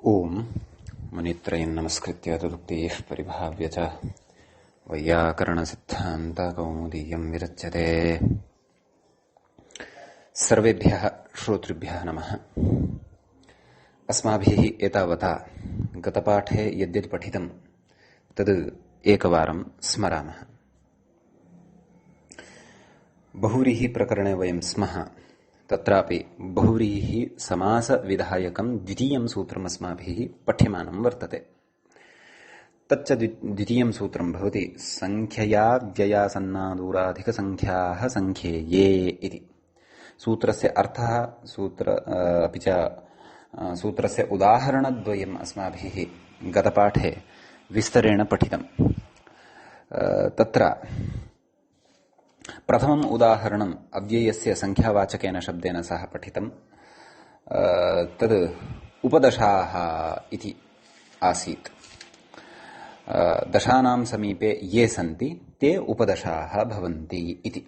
ओम मुनित्रयं नमस्कृत्य तदुक्तैः परिभाव्य च वैयाकरणसिद्धान्तकौमुदीयं विरच्यते। सर्वेभ्यः श्रोतृभ्यः नमः। अस्माभिः एतावता गतपाठे यद्यत् पठितं तद् एकवारं स्मरामः। बहुव्रीहि प्रकरणे वयं स्मः। तत्रापि बहुव्रीहि समास विधायकं द्वितीयं सूत्रम् अस्माभिः पठ्यमानं वर्तते। तच्च द्वितीयं सूत्रं भवति संख्यया व्ययासन्नादूराधिकसंख्याः संख्येये इति। सूत्रस्य अर्थः अपि च सूत्रस्य उदाहरणद्वयम् अस्माभिः गतपाठे विस्तरेण पठितम्। तत्र प्रथमम् उदाहरणम् अव्ययस्य संख्यावाचकेन शब्देन सह पठितम्। तद् उपदशाः इति आसीत्। दशानां समीपे ये सन्ति ते उपदशाः भवन्ति इति।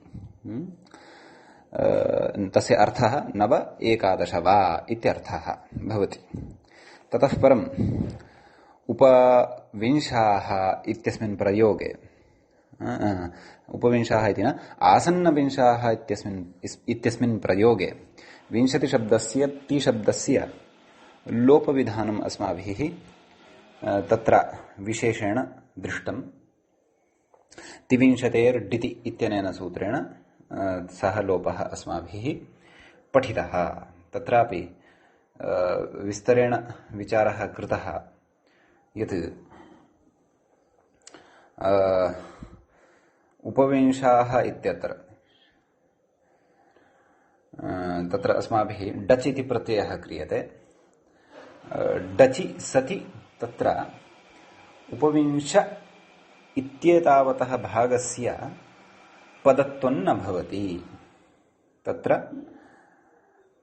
तस्य अर्थः नव एकादश वा इत्यर्थः भवति। ततः परम् उपविंशाः इत्यस्मिन् प्रयोगे उपविंशाः इति न आसन्नविंशाः इत्यस्मिन् प्रयोगे विंशतिशब्दस्य तिशब्दस्य लोपविधानम् अस्माभिः तत्र विशेषेण दृष्टम्। तिविंशतेर्डिति इत्यनेन सूत्रेण सः लोपः अस्माभिः पठितः। तत्रापि विस्तरेण विचारः कृतः यत् उपविंशाः इत्यत्र तत्र अस्माभिः डच् इति प्रत्ययः क्रियते। डचि सति तत्र उपविंश इत्येतावतः भागस्य पदत्वं न भवति। तत्र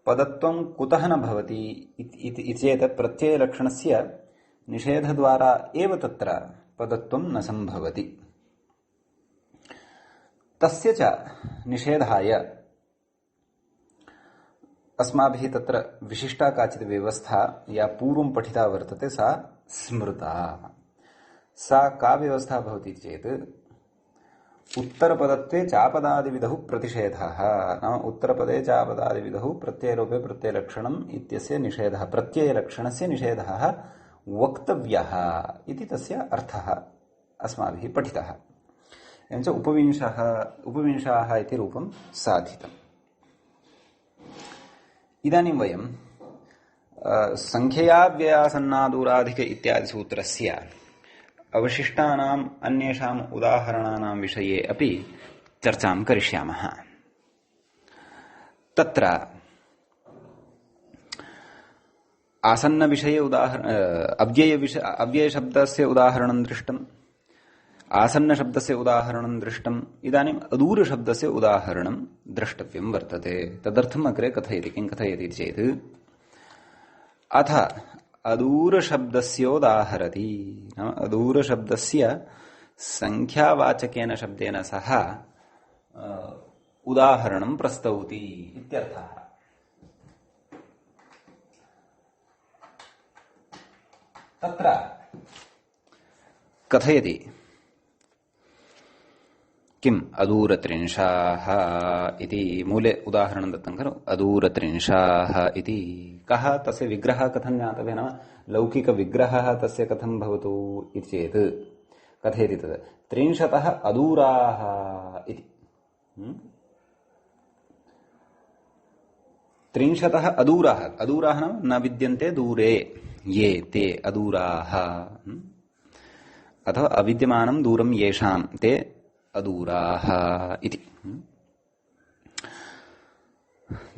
पदत्वं कुतः न भवति इति चेत् प्रत्ययलक्षणस्य निषेधद्वारा एव तत्र पदत्वं न सम्भवति। तस्य च निषेधाय अस्माभिः तत्र विशिष्टा काचित् व्यवस्था या पूर्वं पठिता वर्तते सा स्मृता। सा का व्यवस्था भवति चेत् उत्तरपदत्वे चापदादिविधौ प्रतिषेधः। नाम उत्तरपदे चापदादिविधौ प्रत्ययलोपे प्रत्ययलक्षणम् इत्यस्य निषेधः, प्रत्ययलक्षणस्य निषेधः वक्तव्यः इति तस्य अर्थः अस्माभिः पठितः। एवञ्च उपविंशाः इति रूपं साधितम्। इदानीं वयं संख्यया व्ययासन्नादूराधिक इत्यादि सूत्रस्य अवशिष्टानाम् अन्येषाम् उदाहरणानां विषये अपि चर्चां करिष्यामः। तत्र आसन्नविषये अव्ययशब्दस्य उदाहरणं दृष्टम्, आसन्नशब्दस्य उदाहरणं दृष्टम्। इदानीम् अदूरशब्दस्य उदाहरणं द्रष्टव्यं वर्तते। तदर्थम् अग्रे कथयति। किं कथयति चेत् अथ अदूरशब्दस्योदाहरति। अदूरशब्दस्य संख्यावाचकेन शब्देन सह उदाहरणं प्रस्तौति इत्यर्थः। तत्र कथयति किम् अदूरत्रिंशाः इति मूले उदाहरणं दत्तं खलु। अदूरत्रिंशाः इति कः, तस्य विग्रहः कथं ज्ञातव्यः, नाम लौकिकविग्रहः तस्य कथं भवतु इति चेत् कथयति तत् त्रिंशतः अदूराः इति। त्रिंशतः अदूराः, अदूराः नाम न विद्यन्ते दूरे ये ते अदूराः, अथवा अविद्यमानं दूरं येषां ते अदूराः इति।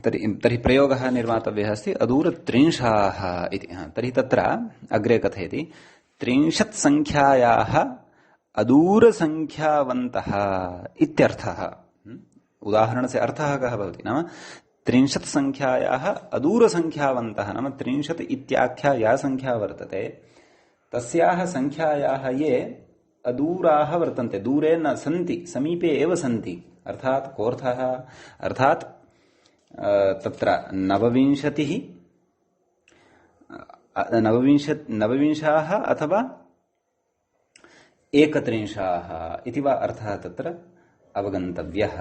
तर्हि प्रयोगः निर्मातव्यः अस्ति अदूरत्रिंशाः इति। तर्हि तत्र अग्रे कथयति त्रिंशत् संख्यायाः अदूरसंख्यावन्तः इत्यर्थः। उदाहरणस्य अर्थः कः भवति, नाम त्रिंशत् संख्यायाः अदूरसंख्यावन्तः, नाम त्रिंशत् इत्याख्या या संख्या वर्तते तस्याः संख्यायाः ये अदूराः वर्तन्ते, दूरे न सन्ति, समीपे एव सन्ति। अर्थात् कोऽर्थः, अर्थात् तत्र 29 नवविंशाः अथवा एकत्रिंशाः इति वा अर्थः तत्र अवगन्तव्यः।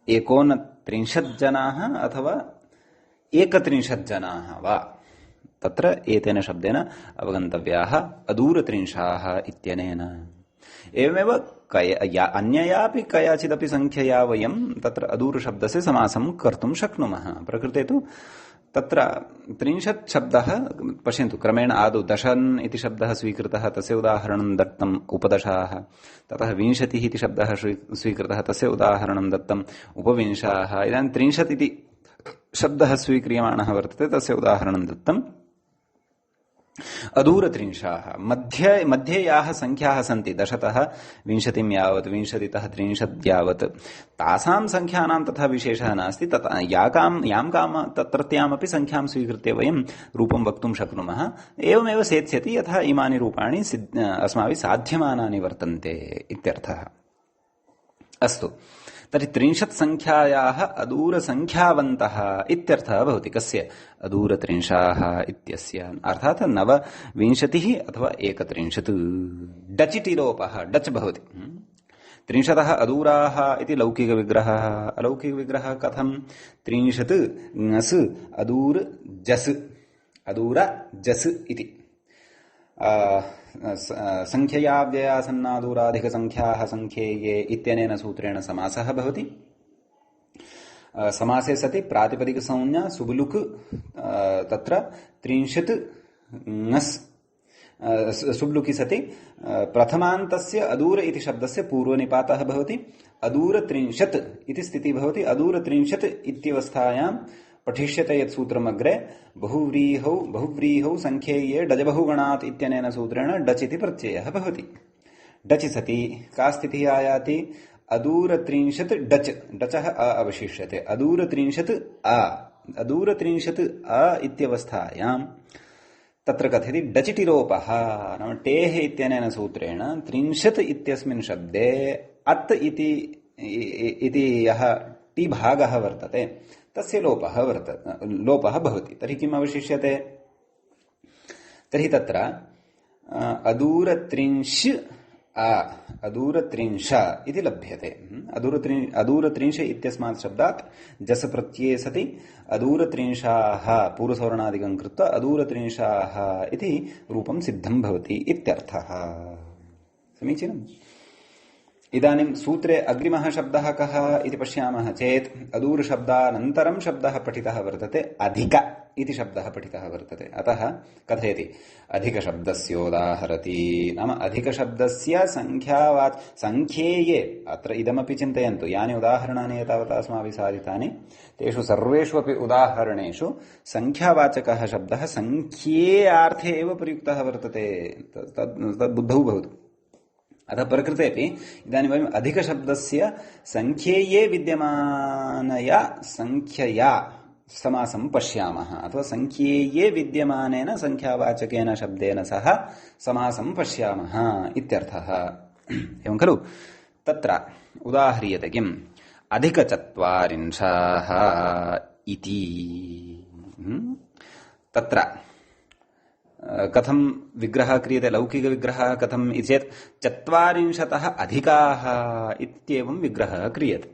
एकोनत्रिंशत् जनाः अथवा एकत्रिंशत् जनाः वा तत्र एतेन शब्देन अवगन्तव्याः अदूरत्रिंशाः इत्यनेन। एवमेव अन्ययापि कयाचिदपि संख्यया वयं तत्र अदूरशब्दस्य समासं कर्तुं शक्नुमः। प्रकृते तु तत्र 30 शब्दः पश्यन्तु, क्रमेण आदौ दशन् इति शब्दः स्वीकृतः, तस्य उदाहरणं दत्तम् उपदशाः, ततः 20 इति शब्दः स्वीकृतः, तस्य उदाहरणं दत्तम् उपविंशाः, इदानीं 30 इति शब्दः स्वीक्रियमाणः वर्तते, तस्य उदाहरणं दत्तम् अदूरत्रिंशाः। मध्ये याः संख्याः सन्ति 10तः 20 यावत्, 20तः 30 यावत्, तासां संख्यानां तथा विशेषः नास्ति। यां तत्रत्यामपि संख्यां स्वीकृत्य वयं रूपं वक्तुं शक्नुमः। एवमेव सेत्स्यति यथा इमानि रूपाणि अस्माभिः साध्यमानानि वर्तन्ते इत्यर्थः। अस्तु, तर्हि 30 संख्यायाः अदूरसंख्यावन्तः इत्यर्थः भवति। कस्य? अदूरत्रिंशाः इत्यस्य। अर्थात् 29 अथवा 31। डचिटिलोपः, डच् भवति। 30 अदूराः इति लौकिकविग्रहः। अलौकिकविग्रहः कथं? 30 ङस् अदूर जस्, अदूर जस् इति। संख्यया व्ययासन्नादूराधिकसंख्याः संख्येये इत्यनेन सूत्रेण समासः भवति। समासे सति प्रातिपदिकसंज्ञा सुबुलुक् तत्र 30 ङस् सुब्लुकि सति प्रथमान्तस्य अदूर इति शब्दस्य पूर्वनिपातः भवति। अदूर 30 इति स्थितिः भवति। अदूर 30 इत्यवस्थायां पठिष्यते यत् सूत्रमग्रे बहुव्रीहौ संख्येये डजबहुगणात् इत्यनेन सूत्रेण डच् इति प्रत्ययः भवति। डचि सति का स्थितिः आयाति? अदूर 30 डच्, डचः अ अवशिष्यते। अदूर 30 अ, अदूर 30 अ इत्यवस्थायां तत्र कथयति डचिटिलोपः, नाम टेः इत्यनेन सूत्रेण 30 इत्यस्मिन् शब्दे अत् इति यः टी भागः वर्तते तस्य लोपः भवति। तर्हि किम् अवशिष्यते? तर्हि तत्र अदूरत्रिंश अदूरत्रिंश इति लभ्यते। अदूरत्रिंश इत्यस्मात् शब्दात् जस् प्रत्यये सति अदूरत्रिंशाः पूर्वसवर्णादिकं कृत्वा अदूरत्रिंशाः इति रूपं सिद्धं भवति इत्यर्थः। समीचीनम्। इदानीं सूत्रे अग्रिमः शब्दः कः इति पश्यामः चेत् अदूरशब्दानन्तरं शब्दः पठितः वर्तते, अधिक इति शब्दः पठितः वर्तते। अतः कथयति अधिकशब्दस्योदाहरति, नाम अधिकशब्दस्य संख्येये। अत्र इदमपि चिन्तयन्तु, यानि उदाहरणानि एतावता अस्माभिः साधितानि तेषु सर्वेषु अपि उदाहरणेषु संख्यावाचकः शब्दः संख्येयार्थे एव प्रयुक्तः वर्तते। तद् बुद्धौ भवतु। अतः प्रकृतेपि इदानीं वयम् अधिकशब्दस्य संख्येये विद्यमानया संख्यया समासं पश्यामः, अथवा संख्येये विद्यमानेन संख्यावाचकेन शब्देन सह समासं पश्यामः इत्यर्थः। एवं खलु? तत्र उदाह्रियते किम्? अधिकचत्वारिंशाः इति। तत्र कथं विग्रहः क्रियते? लौकिकविग्रहः कथम् इति चेत् 40 अधिकाः इत्येवं विग्रहः क्रियते।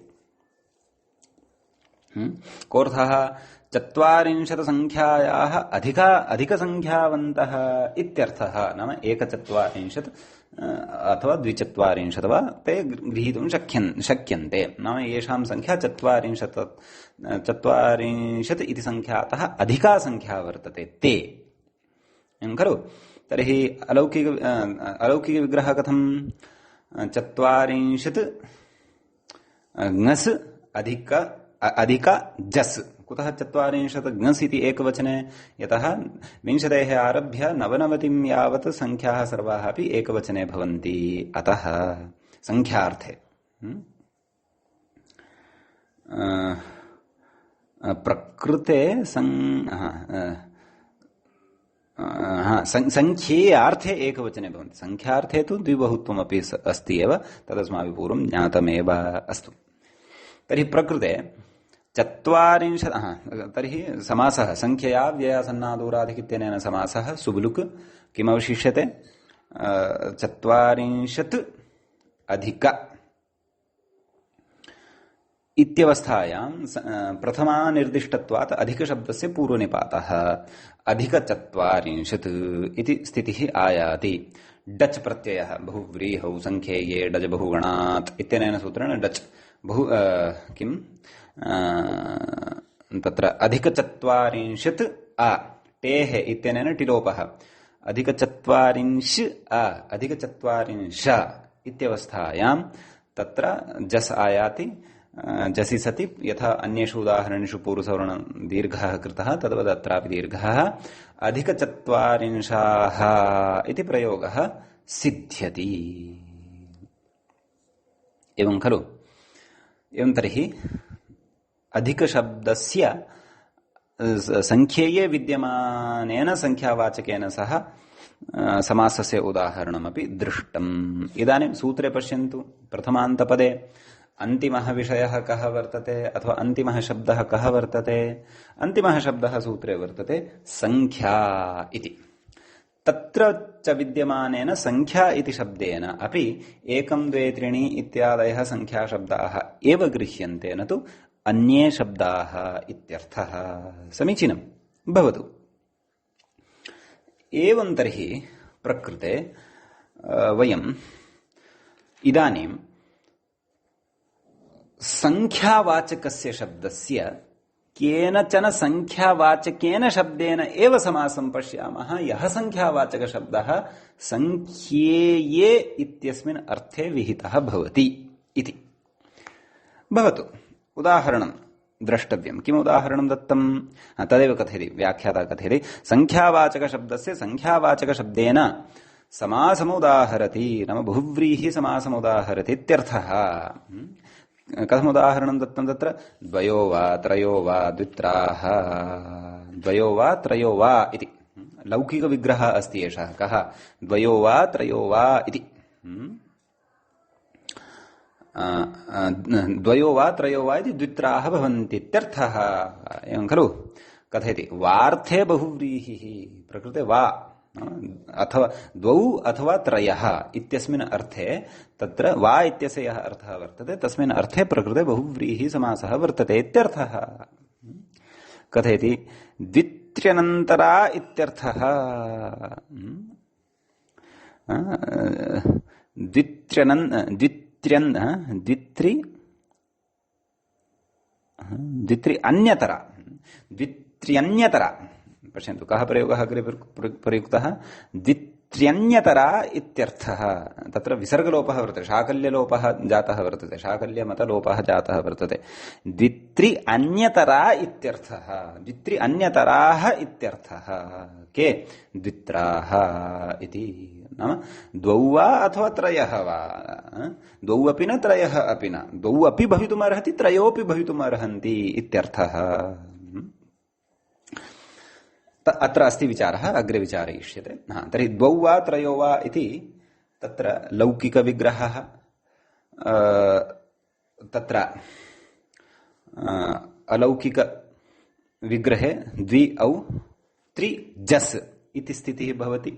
कोऽर्थः? 40 संख्यायाः अधिकसंख्यावन्तः इत्यर्थः। नाम 140 अथवा 240 वा ते गृहीतुं शक्यन्ते। नाम येषां संख्या 40 इति संख्यातः अधिका संख्या वर्तते ते, खलु? तर्हि अलौकिकविग्रहः कथम्? 40 ङस् अधिक जस्। कुतः 40 ङस् इति एकवचने? यतः 20 आरभ्य 99 यावत् संख्याः सर्वाः अपि एकवचने भवन्ति। अतः संख्यार्थे प्रकृते संख्येयार्थे एकवचने भवन्ति। संख्यार्थे तु द्विबहुत्वमपि अस्ति एव, तदस्माभिः पूर्वं ज्ञातमेव। अस्तु, तर्हि प्रकृते चत्वारिंशत् तर्हि समासः संख्यया व्ययासन्नादूराधिक इत्यनेन समासः सुब्लुक् किमवशिष्यते चत्वारिंशत् अधिक इत्यवस्थायां प्रथमानिर्दिष्टत्वात् अधिकशब्दस्य पूर्वनिपातः अधिकचत्वारिंशत् इति स्थितिः आयाति। डच् प्रत्ययः बहुव्रीहौ संख्येये डज बहुगणात् इत्यनेन सूत्रेण डच् बहु किं तत्र अधिकचत्वारिंशत् आ टेः इत्यनेन टिलोपः अधिकचत्वारिंश आ अधिकचत्वारिंश इत्यवस्थायां तत्र जस् आयाति। जसि सति यथा अन्येषु उदाहरणेषु पूर्वसवर्ण दीर्घः कृतः तद्वत् अत्रापि दीर्घः अधिकचत्वारिंशाः इति प्रयोगः सिद्ध्यति। एवं खलु। एवं तर्हि अधिकशब्दस्य संख्येये विद्यमानेन संख्यावाचकेन सह समासस्य उदाहरणमपि दृष्टम्। इदानीं सूत्रे पश्यन्तु प्रथमान्तपदे अन्तिमः विषयः कः वर्तते अथवा अन्तिमः शब्दः कः वर्तते। अन्तिमः शब्दः सूत्रे वर्तते संख्या इति। तत्र च विद्यमानेन संख्या इति शब्देन अपि 1 2 3 इत्यादयः संख्याशब्दाः एव गृह्यन्ते न तु अन्ये शब्दाः इत्यर्थः। समीचीनं भवतु। एवं तर्हि प्रकृते वयम् इदानीं संख्यावाचकस्य शब्दस्य केनचन संख्यावाचकेन शब्देन एव समासं पश्यामः। यः संख्यावाचकशब्दः संख्येये इत्यस्मिन् अर्थे विहितः भवति इति। भवतु उदाहरणं द्रष्टव्यं। किम् उदाहरणं दत्तं तदेव कथयति व्याख्याता कथयति संख्यावाचकशब्दस्य संख्यावाचकशब्देन समासमुदाहरति नाम बहुव्रीहि समासमुदाहरति इत्यर्थः। कथमुदाहरणं दत्तं तत्र द्वयो वा त्रयो वा द्वित्राः द्वयो वा त्रयो वा इति लौकिकविग्रहः अस्ति एषः। कः द्वयो वा त्रयो वा इति द्वयो वा त्रयो वा इति द्वित्राः भवन्ति इत्यर्थः। एवं खलु। कथयति वार्थे बहुव्रीहिः प्रकृते वा अथवा द्वौ अथवा त्रयः इत्यस्मिन् अर्थे तत्र वा इत्यस्य यः अर्थः वर्तते तस्मिन् अर्थे प्रकृते बहुव्रीहि समासः वर्तते इत्यर्थः। कथयति द्वित्र्यनन्तरा इत्यर्थः। द्वित्रि अन्यतरा द्वित्र्यन्यतरा। पश्यन्तु कः प्रयोगः अग्रे प्रयुक्तः द्वित्र्यन्यतरा इत्यर्थः। तत्र विसर्गलोपः वर्तते शाकल्यलोपः जातः वर्तते शाकल्यमतलोपः जातः वर्तते। द्वित्रि अन्यतरा इत्यर्थः। द्वित्रि अन्यतराः इत्यर्थः के द्वित्राः इति। नाम द्वौ वा अथवा त्रयः वा द्वौ अपि न त्रयः अपि न द्वौ अपि भवितुमर्हति त्रयोऽपि भवितुमर्हन्ति इत्यर्थः। अत्र अस्ति विचारः अग्रे विचारयिष्यते। तर्हि द्वौ वा त्रयो वा इति तत्र लौकिकविग्रहः। तत्र अलौकिकविग्रहे द्वि औ त्रि जस् इति स्थितिः भवति।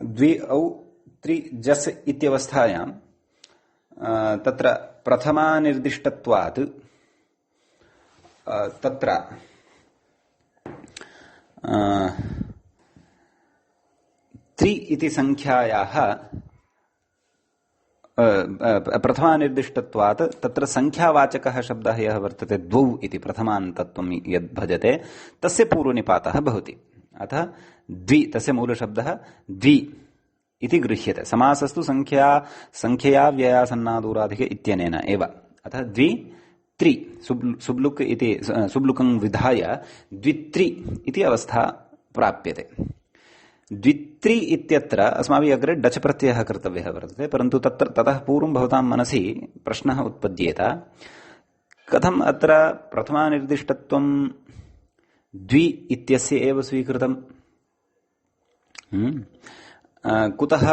द्वि औ त्रि जस् इत्यवस्थायां तत्र प्रथमानिर्दिष्टत्वात् तत्र त्रि इति संख्यायाः प्रथमानिर्दिष्टत्वात् तत्र संख्यावाचकः शब्दः यः वर्तते द्वौ इति प्रथमान्तत्वं यद् भजते तस्य पूर्वनिपातः भवति। अतः द्वि तस्य मूलशब्दः द्वि इति गृह्यते। समासस्तु संख्यया व्ययासन्नादूराधिक इत्यनेन एव। अतः द्वि त्रि सुब्लुक् इति सुब्लुकं विधाय द्वित्रि इति अवस्था प्राप्यते। द्वित्रि इत्यत्र अस्माभिः अग्रे डच् प्रत्ययः कर्तव्यः वर्तते। परन्तु ततः पूर्वं भवतां मनसि प्रश्नः उत्पद्येत कथम् अत्र प्रथमानिर्दिष्टत्वं द्वि इत्यस्य एव स्वीकृतम्। कुतः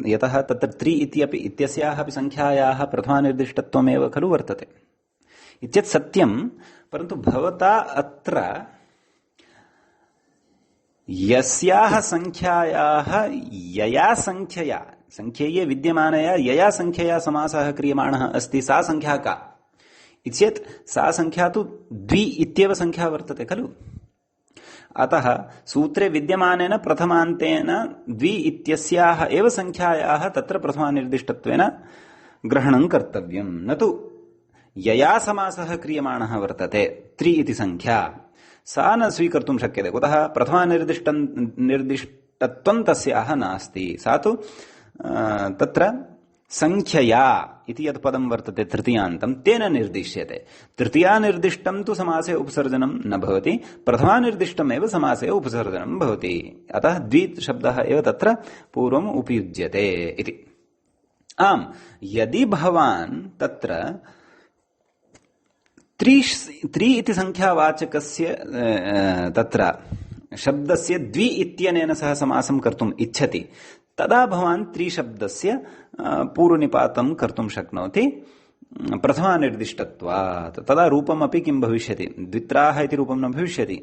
यतः तत्र त्रि इत्यपि इत्यस्याः अपि संख्यायाः प्रथमानिर्दिष्टत्वमेव खलु वर्तते। इत्यत् सत्यं, परन्तु भवता अत्र यस्याः संख्यायाः यया संख्यया संख्येये विद्यमानया यया संख्यया समासः क्रियमाणः अस्ति सा संख्या का इत्येत् सा संख्या तु द्वि इत्येव संख्या वर्तते खलु। अतः सूत्रे विद्यमानेन प्रथमान्तेन द्वि इत्यस्याः एव संख्यायाः तत्र प्रथमानिर्दिष्टत्वेन ग्रहणं कर्तव्यं, न तु यया समासः क्रियमाणः वर्तते त्रि इति संख्या सा न स्वीकर्तुं शक्यते। कुतः प्रथमानिर्दिष्टत्वं तस्याः नास्ति, सा तु तत्र संख्यया इति यत् पदं वर्तते तृतीयान्तं तेन निर्दिश्यते। तृतीयानिर्दिष्टं तु समासे उपसर्जनं न भवति, प्रथमानिर्दिष्टमेव समासे उपसर्जनं भवति। अतः द्वि शब्दः एव तत्र पूर्वम् उपयुज्यते इति। आम्, यदि भवान् तत्र त्रि इति संख्यावाचकस्य तत्र शब्दस्य द्वि इत्यनेन सह समासं कर्तुम् इच्छति, तदा भवान् त्रिशब्दस्य पूर्वनिपातं कर्तुं शक्नोति प्रथमानिर्दिष्टत्वात्। तदा रूपमपि किं भविष्यति, द्वित्राः इति रूपं न भविष्यति,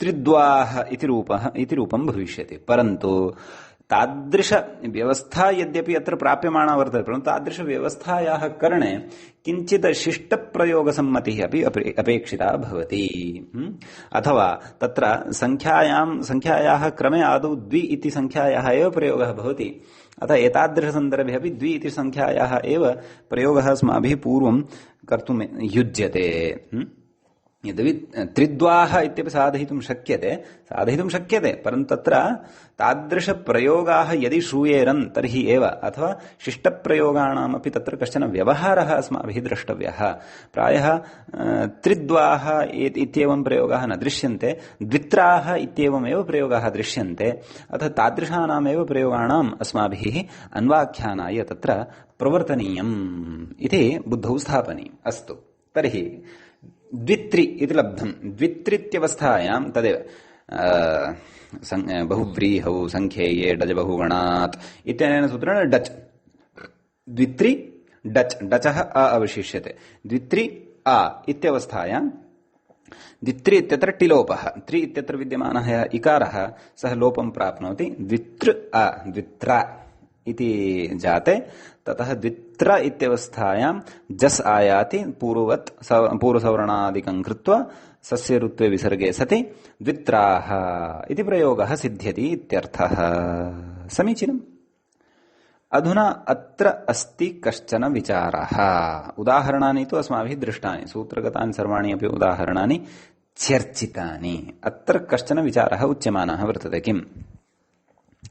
त्रिद्वाः इति रूपं भविष्यति। परन्तु तादृश व्यवस्था यद्यपि अत्र प्राप्यमाणा वर्तते, परन्तु तादृश व्यवस्थायाः करणे किञ्चित् शिष्टप्रयोगसम्मतिः अपि अपेक्षिता भवति। अथवा तत्र संख्यायाः क्रमे आदौ द्वि इति संख्यायाः एव प्रयोगः भवति। अतः एतादृशसन्दर्भे अपि द्वि इति संख्यायाः एव प्रयोगः अस्माभिः पूर्वं कर्तुं युज्यते। यद्यपि त्रिद्वाः इत्यपि साधयितुं शक्यते, परन्तु तत्र तादृशप्रयोगाः यदि श्रूयेरन् तर्हि एव, अथवा शिष्टप्रयोगाणामपि तत्र कश्चन व्यवहारः अस्माभिः द्रष्टव्यः। प्रायः त्रिद्वाः इत्येवं प्रयोगाः न दृश्यन्ते, द्वित्राः इत्येवमेव प्रयोगाः दृश्यन्ते। अतः तादृशानामेव प्रयोगाणाम् अस्माभिः अन्वाख्यानाय तत्र प्रवर्तनीयम् इति बुद्धौ स्थापनीयम्। अस्तु, तर्हि द्वित्रि इति लब्धं। द्वित्रित्यवस्थायां तदेव बहुव्रीहौ संख्येये डज बहुगणात् इत्यनेन सूत्रेण डच् द्वित्रि डच् डचः अ अवशिष्यते। द्वित्रि आ इत्यवस्थायां द्वित्रि इत्यत्र टिलोपः, त्रि इत्यत्र विद्यमानः यः इकारः सः लोपं प्राप्नोति। द्वित्र अ द्वित्रा इति जाते, ततः द्वित्र इत्यवस्थायां जस् आयाति पूर्ववत् पूर्वसवर्णादिकं कृत्वा सस्य ऋत्वे विसर्गे सति द्वित्राः इति प्रयोगः सिद्ध्यति इत्यर्थः। समीचीनम्। अधुना अत्र अस्ति कश्चन विचारः। उदाहरणानि तु अस्माभिः दृष्टानि, सूत्रगतानि सर्वाणि अपि उदाहरणानि चर्चितानि। अत्र कश्चन विचारः उच्यमानः वर्तते। किम्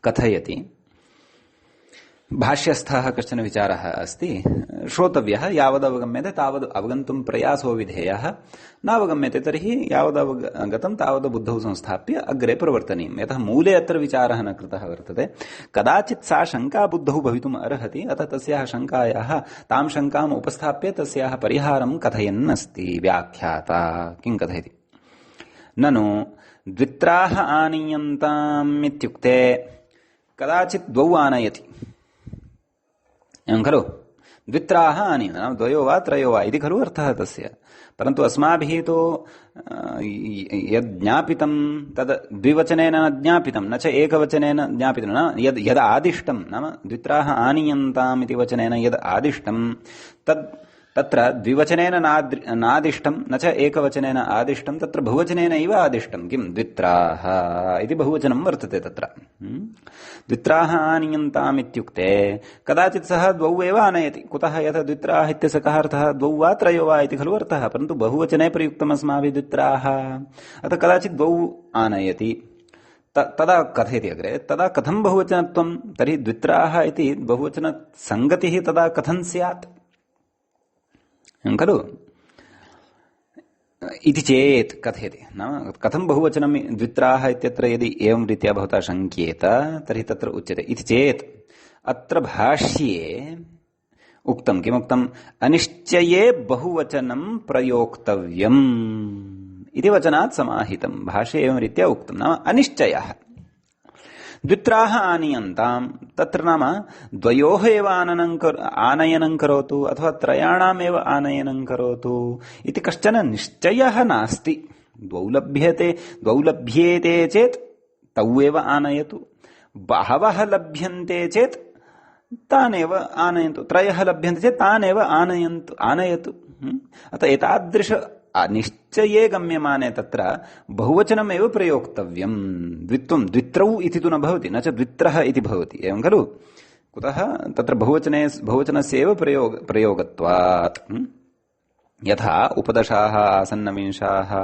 कथयति, भाष्यस्थः कश्चन विचारः अस्ति, श्रोतव्यः, यावदवगम्यते तावद् अवगन्तुं प्रयासो विधेयः, नावगम्यते तर्हि यावदवगतं तावद् बुद्धौ संस्थाप्य अग्रे प्रवर्तनीयम्। यतः मूले अत्र विचारः न कृतः वर्तते। कदाचित् सा शङ्का बुद्धौ भवितुम् अर्हति, अतः तस्याः शङ्कायाः तां शङ्काम् उपस्थाप्य तस्याः परिहारं कथयन् अस्ति व्याख्याता। किं कथयति, ननु द्वित्राः आनीयन्ताम् इत्युक्ते कदाचित् द्वौ आनयति खलु। द्वित्राः आनीयन्ते नाम द्वयो वा त्रयो वा इति खलु अर्थः तस्य। परन्तु अस्माभिः तु यद् ज्ञापितं तद् द्विवचनेन न ज्ञापितं, न च एकवचनेन ज्ञापितं। न यद् आदिष्टं नाम द्वित्राः आनीयन्ताम् इति वचनेन यद् आदिष्टं तत्र द्विवचनेन नादिष्टं, न च एकवचनेन आदिष्टं, तत्र बहुवचनेन एव आदिष्टं। किं द्वित्राः इति बहुवचनं वर्तते तत्र। द्वित्राः आनीयन्ताम् इत्युक्ते कदाचित् सः द्वौ एव आनयति। कुतः, यथा द्वित्राः इत्यस्य कः अर्थः, द्वौ वा त्रयो वा इति खलु अर्थः। परन्तु बहुवचने प्रयुक्तम् अस्माभिः द्वित्राः, अतः कदाचित् द्वौ आनयति। तदा कथयति अग्रे, तदा कथं बहुवचनत्वं, तर्हि द्वित्राः इति बहुवचनसङ्गतिः तदा कथं स्यात् खलु इति चेत् कथयति। नाम कथं बहुवचनं द्वित्राः इत्यत्र यदि एवं रीत्या भवता शङ्क्येत तर्हि तत्र उच्यते। इति चेत् अत्र भाष्ये उक्तं, किमुक्तम्, अनिश्चये बहुवचनं प्रयोक्तव्यम् इति वचनात् समाहितं। भाष्ये एवं रीत्या उक्तं, नाम अनिश्चयः। द्वित्राः आनीयन्ताम् तत्र नाम द्वयोः एव आनयनं करोतु अथवा त्रयाणामेव आनयनं करोतु इति कश्चन निश्चयः नास्ति। द्वौ लभ्येते चेत् तौ एव आनयतु, बहवः लभ्यन्ते चेत् तानेव आनयन्तु, त्रयः लभ्यन्ते चेत् तानेव आनयतु। अतः एतादृश निश्चये गम्यमाने तत्र बहुवचनमेव प्रयोक्तव्यम्। द्वित्रौ इति तु न भवति, न च द्वित्रः इति भवति, एवं खलु? कुतः? तत्र बहुवचनस्य एव प्रयोगत्वात्। यथा उपदशाः, आसन्नविंशाः,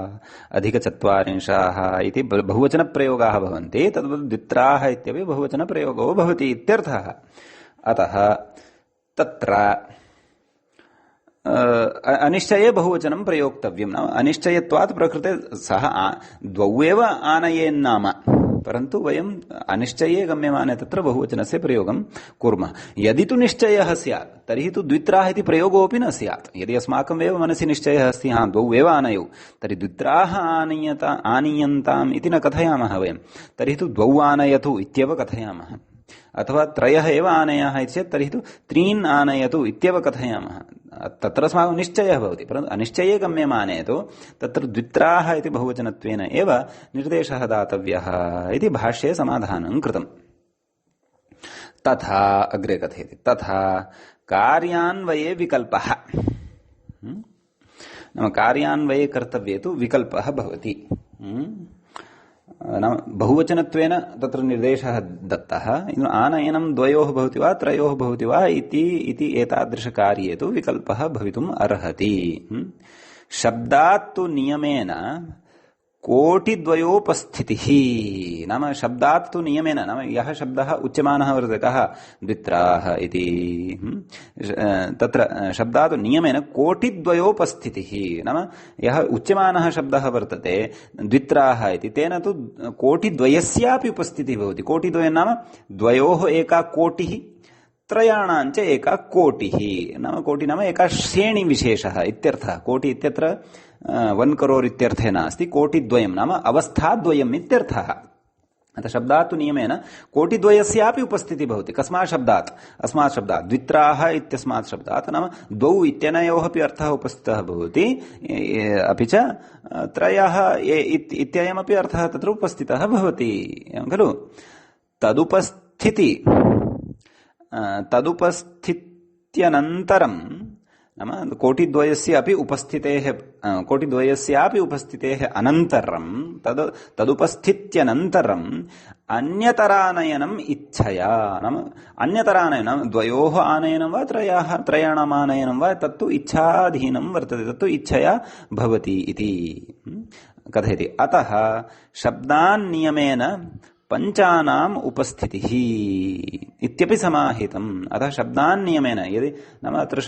अधिकचत्वारिंशाः इति बहुवचनप्रयोगाः भवन्ति, तद्वत् द्वित्राः इत्यपि बहुवचनप्रयोगो भवति इत्यर्थः। अतः तत्र अनिश्चये बहुवचनं प्रयोक्तव्यं। नाम अनिश्चयत्वात् प्रकृते सः द्वौ एव आनयेन्नाम, परन्तु वयम् अनिश्चये गम्यमाने तत्र बहुवचनस्य प्रयोगं कुर्मः। यदि तु निश्चयः स्यात् तर्हि तु द्वित्राः इति प्रयोगोऽपि न स्यात्। यदि अस्माकम् एव मनसि निश्चयः अस्ति द्वौ एव आनयौ, तर्हि द्वित्राः आनीयन्ताम् इति न कथयामः वयं, तर्हि तु द्वौ आनयतु इत्येव कथयामः। अथवा त्रयः एव आनयाः इति चेत् तर्हि तु त्रीन् आनयतु इत्येव कथयामः। तत्र अस्माकं निश्चयः भवति, परन्तु अनिश्चये गम्यमाने तु तत्र द्वित्राः इति बहुवचनत्वेन एव निर्देशः दातव्यः इति भाष्ये समाधानं कृतम्। तथा अग्रे कथयति, तथा कार्यान्वये विकल्पः। नाम कार्यान्वये कर्तव्ये तु विकल्पः भवति। नाम बहुवचनत्वेन तत्र निर्देशः दत्तः, आनयनं द्वयोः भवति वा त्रयोः भवति वा इति एतादृशकार्ये तु विकल्पः भवितुम् अर्हति। शब्दात् तु नियमेन कोटिद्वयोपस्थितिः। नाम शब्दात् तु नियमेन, नाम यः शब्दः उच्यमानः वर्तते, कः? द्वित्राः इति। तत्र शब्दात् नियमेन कोटिद्वयोपस्थितिः, नाम यः उच्यमानः शब्दः वर्तते द्वित्राः इति, तेन तु कोटिद्वयस्यापि उपस्थितिः भवति। कोटिद्वयं नाम द्वयोः एका कोटिः, त्रयाणाञ्च एका कोटिः। नाम कोटि नाम एका श्रेणीविशेषः इत्यर्थः। कोटि इत्यत्र 1 करोर् इत्यर्थे नास्ति, कोटिद्वयं नाम अवस्थाद्वयम् इत्यर्थः। अतः शब्दात् तु नियमेन कोटिद्वयस्यापि उपस्थितिः भवति। कस्मात् शब्दात्? अस्मात् शब्दात्, द्वित्राः इत्यस्मात् शब्दात्, नाम द्वौ इत्यनयोः अपि अर्थः उपस्थितः भवति, अपि च त्रयः इत्ययमपि अर्थः तत्र उपस्थितः भवति, एवं खलु? तदुपस्थित्यनन्तरं नाम कोटिद्वयस्यापि उपस्थितेः अनन्तरं तदुपस्थित्यनन्तरम् अन्यतरानयनम् इच्छया। नाम अन्यतरानयनं द्वयोः आनयनं वा त्रयाणाम् आनयनं वा तत्तु इच्छाधीनं वर्तते, तत्तु इच्छया भवति इति कथयति। अतः शब्दान्नियमेन पंचानाम उपस्थितिः इत्यपि समाहितम्। अतः शब्दान्नियमेन, यदि नाम अत्र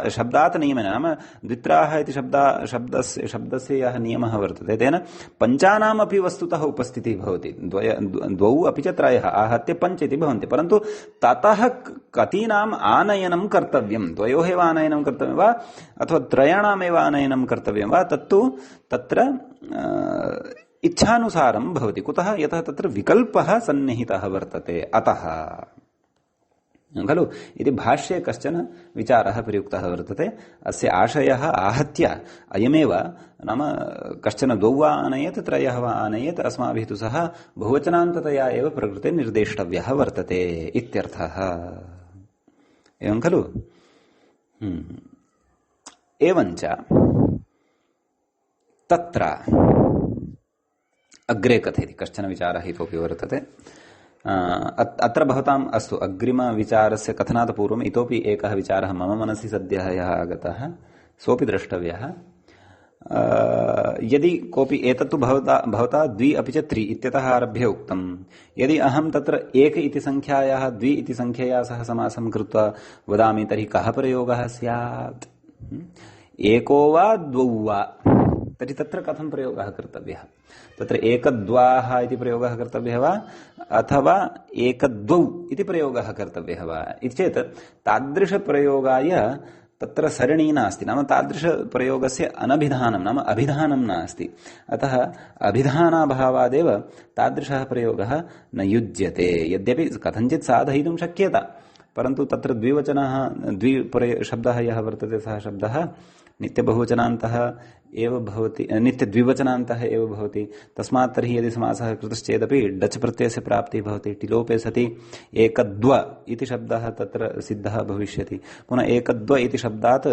शब्दात् नियमेन, नाम द्वित्राः इति शब्दस्य यः नियमः वर्तते, तेन पञ्चानामपि वस्तुतः उपस्थितिः भवति। द्वौ अपि च त्रयः आहत्य 5 इति भवन्ति, परन्तु ततः कतीनाम् आनयनं कर्तव्यं, द्वयोः एव आनयनं कर्तव्यं वा अथवा त्रयाणामेव आनयनं कर्तव्यं वा, तत्तु तत्र इच्छानुसारं भवति। कुतः? यतः तत्र विकल्पः सन्निहितः वर्तते, अतः खलु इति भाष्ये कश्चन विचारः प्रयुक्तः वर्तते। अस्य आशयः आहत्य अयमेव, नाम कश्चन द्वौ वा आनयेत् त्रयः वा आनयेत्, अस्माभिः तु सः बहुवचनान्ततया एव प्रकृते निर्देष्टव्यः वर्तते इत्यर्थः, एवं खलु? एवञ्च तत्र अग्रे कथयति कश्चन विचारः इतोपि वर्तते। अत्र भवताम् अस्तु, अग्रिमविचारस्य कथनात् पूर्वम् इतोपि एकः विचारः मम मनसि सद्यः यः आगतः, सोऽपि द्रष्टव्यः। यदि कोऽपि एतत्तु भवता 2 अपि च 3 इत्यतः आरभ्य उक्तम्, यदि अहं तत्र 1 इति संख्यायाः 2 इति संख्यया सह समासं कृत्वा वदामि, तर्हि कः प्रयोगः स्यात्? एको वा द्वौ वा? तर्हि तत्र कथं प्रयोगः कर्तव्यः? तत्र एकद्वाः इति प्रयोगः कर्तव्यः वा अथवा एकद्वौ इति प्रयोगः कर्तव्यः वा इति चेत्, तादृशप्रयोगाय तत्र सरणि नास्ति, नाम तादृशप्रयोगस्य अनभिधानं नाम अभिधानं नास्ति। अतः अभिधानाभावादेव तादृशः प्रयोगः न युज्यते। यद्यपि कथञ्चित् साधयितुं शक्येत, परन्तु तत्र शब्दः यः वर्तते सः शब्दः नित्यबहुवचनान्तः एव भवति, नित्यद्विवचनान्तः एव भवति। तस्मात् तर्हि यदि समासः कृतश्चेदपि डच् प्रत्ययस्य प्राप्तिः भवति। टिलोपे सति एकद्व इति शब्दः तत्र सिद्धः भविष्यति। पुनः एकद्व इति शब्दात्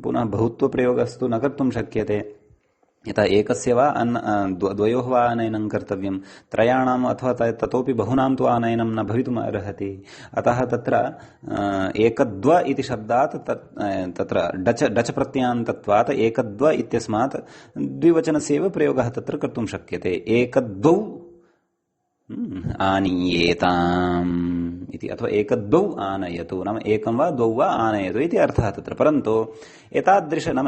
पुनः बहुत्वप्रयोगस्तु न कर्तुं शक्यते। यथा एकस्य वा द्वयोः वा आनयनं कर्तव्यं, त्रयाणाम् अथवा ततोपि बहुनां तु आनयनं न भवितुम् अर्हति। अतः तत्र एकद्व इति शब्दात् तत्र डच प्रत्ययान्तत्वात् एकद्व इत्यस्मात् द्विवचनस्य एव प्रयोगः तत्र कर्तुं शक्यते। एकद्वौ आनीयेताम् इति, अथवा एकद्वौ आनयतु, नाम एकं वा द्वौ वा आनयतु इति अर्थः तत्र। परन्तु एतादृश नाम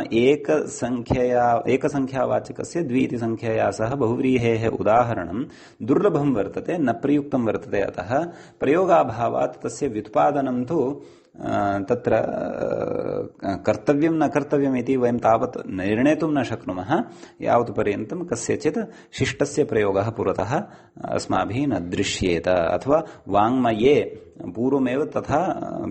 एकसंख्यावाचकस्य द्वि इति संख्यया सह बहुव्रीहेः उदाहरणं दुर्लभं वर्तते, न प्रयुक्तं वर्तते। अतः प्रयोगाभावात् तस्य व्युत्पादनं तु तत्र कर्तव्यं न कर्तव्यम् इति वयं तावत् निर्णेतुं न शक्नुमः, यावत् पर्यन्तं कस्यचित् शिष्टस्य प्रयोगः पुरतः अस्माभिः न दृश्येत, अथवा वाङ्मये पूर्वमेव तथा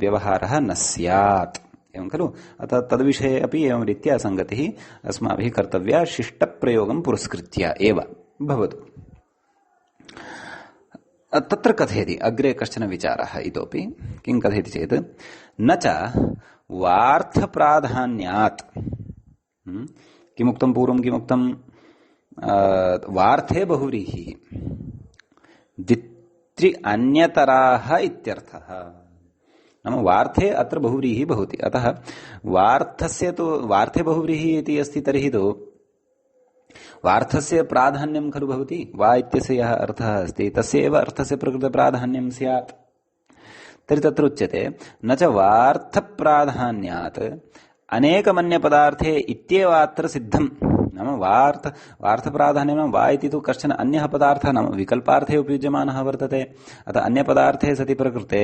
व्यवहारः न स्यात्, एवं खलु। अतः तद्विषये अपि एवं रीत्या संगतिः अस्माभिः कर्तव्या, शिष्टप्रयोगं पुरस्कृत्य एव भवतु। तत्र कथयति अग्रे कश्चन विचारः इतोपि। किं कथयति चेत् न च वार्थप्राधान्यात्, किमुक्तं पूर्वं, किमुक्तं वार्थे बहुव्रीहिः द्वित्रि अन्यतराः इत्यर्थः। नाम वार्थे अत्र बहुव्रीहिः भवति। अतः वार्थस्य तु वार्थे बहुव्रीहिः इति अस्ति, तर्हि तु वार्थस्य प्राधान्यं खलु भवति। वा इत्यस्य यः अर्थः अस्ति तस्य एव अर्थस्य प्रकृतप्राधान्यं स्यात्। तर्हि तत्र उच्यते न च वार्थप्राधान्यात् अनेकमन्यपदार्थे इत्येवात्र सिद्धम्। नाम वार्थप्राधान्यं नाम वा इति तु कश्चन अन्यः पदार्थः नाम विकल्पार्थे उपयुज्यमानः वर्तते। अतः अन्यपदार्थे सति प्रकृते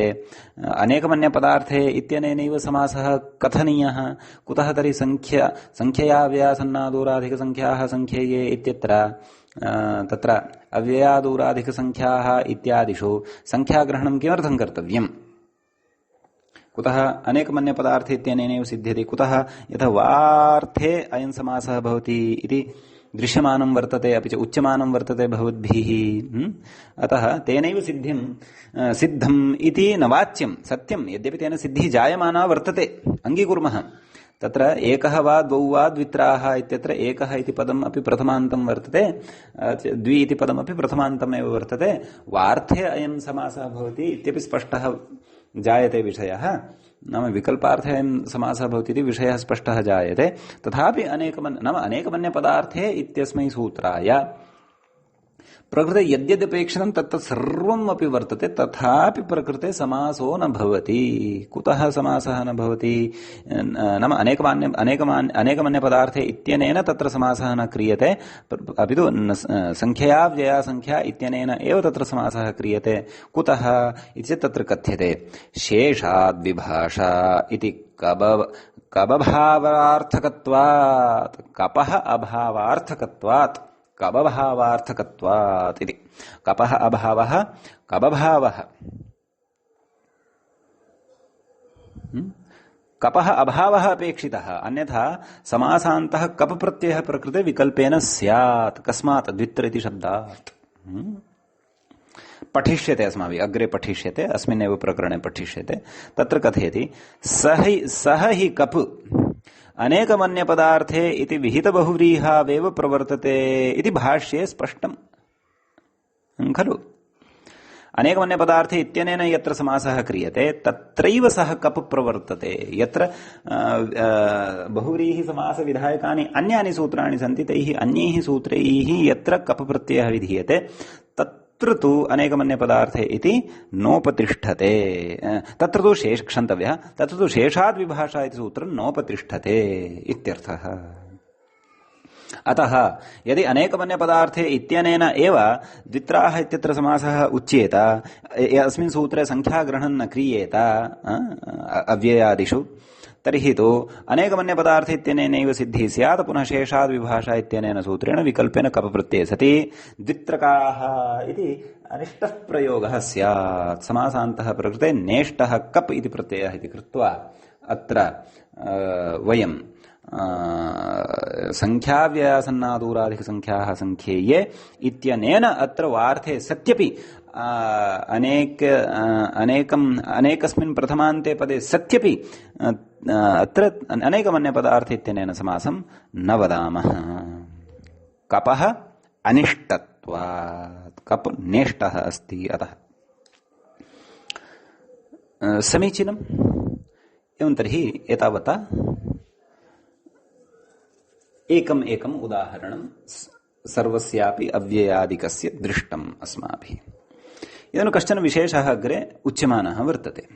अनेकमन्यपदार्थे इत्यनेनैव समासः कथनीयः। कुतः तर्हि संख्यया व्ययासन्नादूराधिकसंख्याः संख्येये इत्यत्र तत्र अव्ययादूराधिकसंख्याः इत्यादिषु संख्याग्रहणं किमर्थं कर्तव्यम्? कुतः अनेकमन्यपदार्थे इत्यनेनैव सिद्ध्यति। कुतः यथा वार्थे अयं समासः भवति इति दृश्यमानं वर्तते, अपि च उच्यमानं वर्तते भवद्भिः। अतः तेनैव सिद्धम् इति न वाच्यं, सत्यं। यद्यपि तेन सिद्धिः जायमाना वर्तते, अङ्गीकुर्मः। तत्र एकः वा द्वौ वा द्वित्राः इत्यत्र एकः इति पदम् अपि प्रथमान्तं वर्तते, द्वि इति पदमपि प्रथमान्तमेव वर्तते। वार्थे अयं समासः भवति इत्यपि स्पष्टः जायते विषयः। नाम विकल्पार्थे अयं समासः भवति इति विषयः स्पष्टः जायते। तथापि अनेकमन्यपदार्थे इत्यस्मै सूत्राय प्रकृते यद्यदपेक्षितं तत्तत् सर्वम् अपि वर्तते, तथापि प्रकृते समासो न भवति। कुतः समासः न भवति? नाम अनेकमन्यपदार्थे इत्यनेन तत्र समासः न क्रियते, अपि तु संख्यया व्यया संख्या इत्यनेन एव तत्र समासः क्रियते। कुतः इति चेत् तत्र कथ्यते शेषाद् विभाषा इति कबभावार्थकत्वात्, कपः अभावार्थकत्वात्, कबभावार्थकत्वात् इति। कपः अभावः कबभावः, कपः अभावः अपेक्षितः, अन्यथा समासान्तः कप प्रत्ययः प्रकृते विकल्पेन स्यात्। कस्मात्? द्वित्र इति शब्दात्। पठिष्यते अस्माभिः, अग्रे पठिष्यते, अस्मिन्नेव प्रकरणे पठिष्यते। तत्र कथयति सह हि कप् अनेकमन्यपदार्थे इति विहितबहुव्रीहावेव प्रवर्तते इति भाष्ये स्पष्टम् खलु। अनेकमन्यपदार्थे इत्यनेन यत्र समासः क्रियते तत्रैव सः कप् प्रवर्तते। यत्र बहुव्रीहि समासविधायकानि अन्यानि सूत्राणि सन्ति, तैः अन्यैः सूत्रैः यत्र कप् प्रत्ययः विधीयते तत्र तु अनेकमन्यपदार्थे इति नोपतिष्ठते। तत्र तु क्षन्तव्यः, तत्र तु शेषाद् विभाषा इति सूत्रं नोपतिष्ठते इत्यर्थः। अतः यदि अनेकमन्यपदार्थे इत्यनेन एव द्वित्राः इत्यत्र समासः उच्येत, अस्मिन् सूत्रे संख्याग्रहणं न क्रियेत अव्ययादिषु, तर्हि तु अनेकमन्यपदार्थ इत्यनेनैव सिद्धिः स्यात् पुनः शेषाद् विभाषा इत्यनेन सूत्रेण विकल्पेन कप प्रत्यये सति द्वित्रकाः इति अनिष्टः प्रयोगः स्यात्। समासान्तः प्रकृते नेष्टः कप् इति प्रत्ययः इति कृत्वा अत्र वयं संख्याव्ययासन्नादूराधिकसंख्याः संख्येये इत्यनेन अत्र वार्थे सत्यपि अनेकस्मिन् प्रथमान्ते पदे सत्यपि अत्र अनेकमन्यपदार्थ इत्यनेन समासं न वदामः। कपः अनिष्टत्वात्, कप् नेष्टः अस्ति अतः। समीचीनम्। एवं तर्हि एतावता एकम् एकम् उदाहरणं सर्वस्यापि अव्ययादिकस्य दृष्टम् अस्माभिः। इदानीं कश्चन विशेषः अग्रे उच्यमानः वर्तते।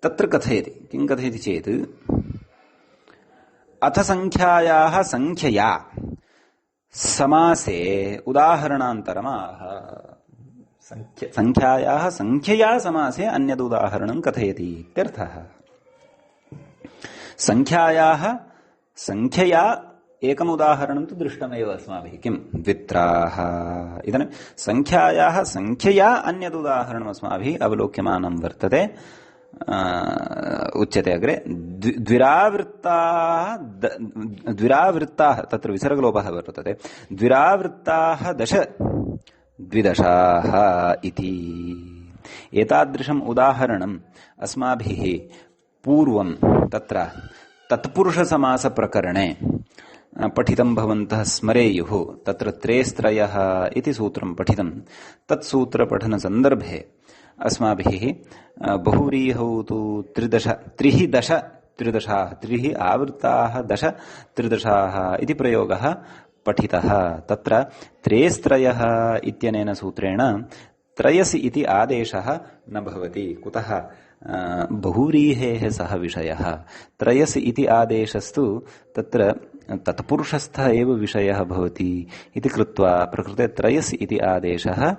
तत्र कथयति, किं कथयति चेत् अथ संख्यायाः संख्यया समासे उदाहरणान्तरमाह। संख्यायाः संख्यया समासे अन्यदुदाहरणं कथयति इत्यर्थः। संख्यायाः संख्यया एकमुदाहरणं तु दृष्टमेव अस्माभिः, किं द्वित्राः। इदानीं संख्यायाः संख्यया अन्यदुदाहरणम् अस्माभिः अवलोक्यमानं वर्तते। उच्यते अग्रे द्विरावृत्ताः, तत्र विसर्गलोपः वर्तते, द्विरावृत्ताः दश द्विदशाः इति। एतादृशम् उदाहरणम् अस्माभिः पूर्वं तत्र तत्पुरुषसमासप्रकरणे पठितं भवन्तः स्मरेयुः। तत्र त्रेस्त्रयः इति सूत्रं पठितं। तत्सूत्रपठनसन्दर्भे अस्माभिः बहुव्रीहौ तु त्रिः आवृत्ताः दश त्रिदशाः इति प्रयोगः पठितः। तत्र त्रेस्त्रयः इत्यनेन सूत्रेण त्रयसि इति आदेशः न भवति। कुतः? बहुव्रीहेः सः विषयः। त्रयसि इति आदेशस्तु तत्र तत्पुरुषस्थः एव विषयः भवति इति कृत्वा प्रकृते त्रयसि इति आदेशः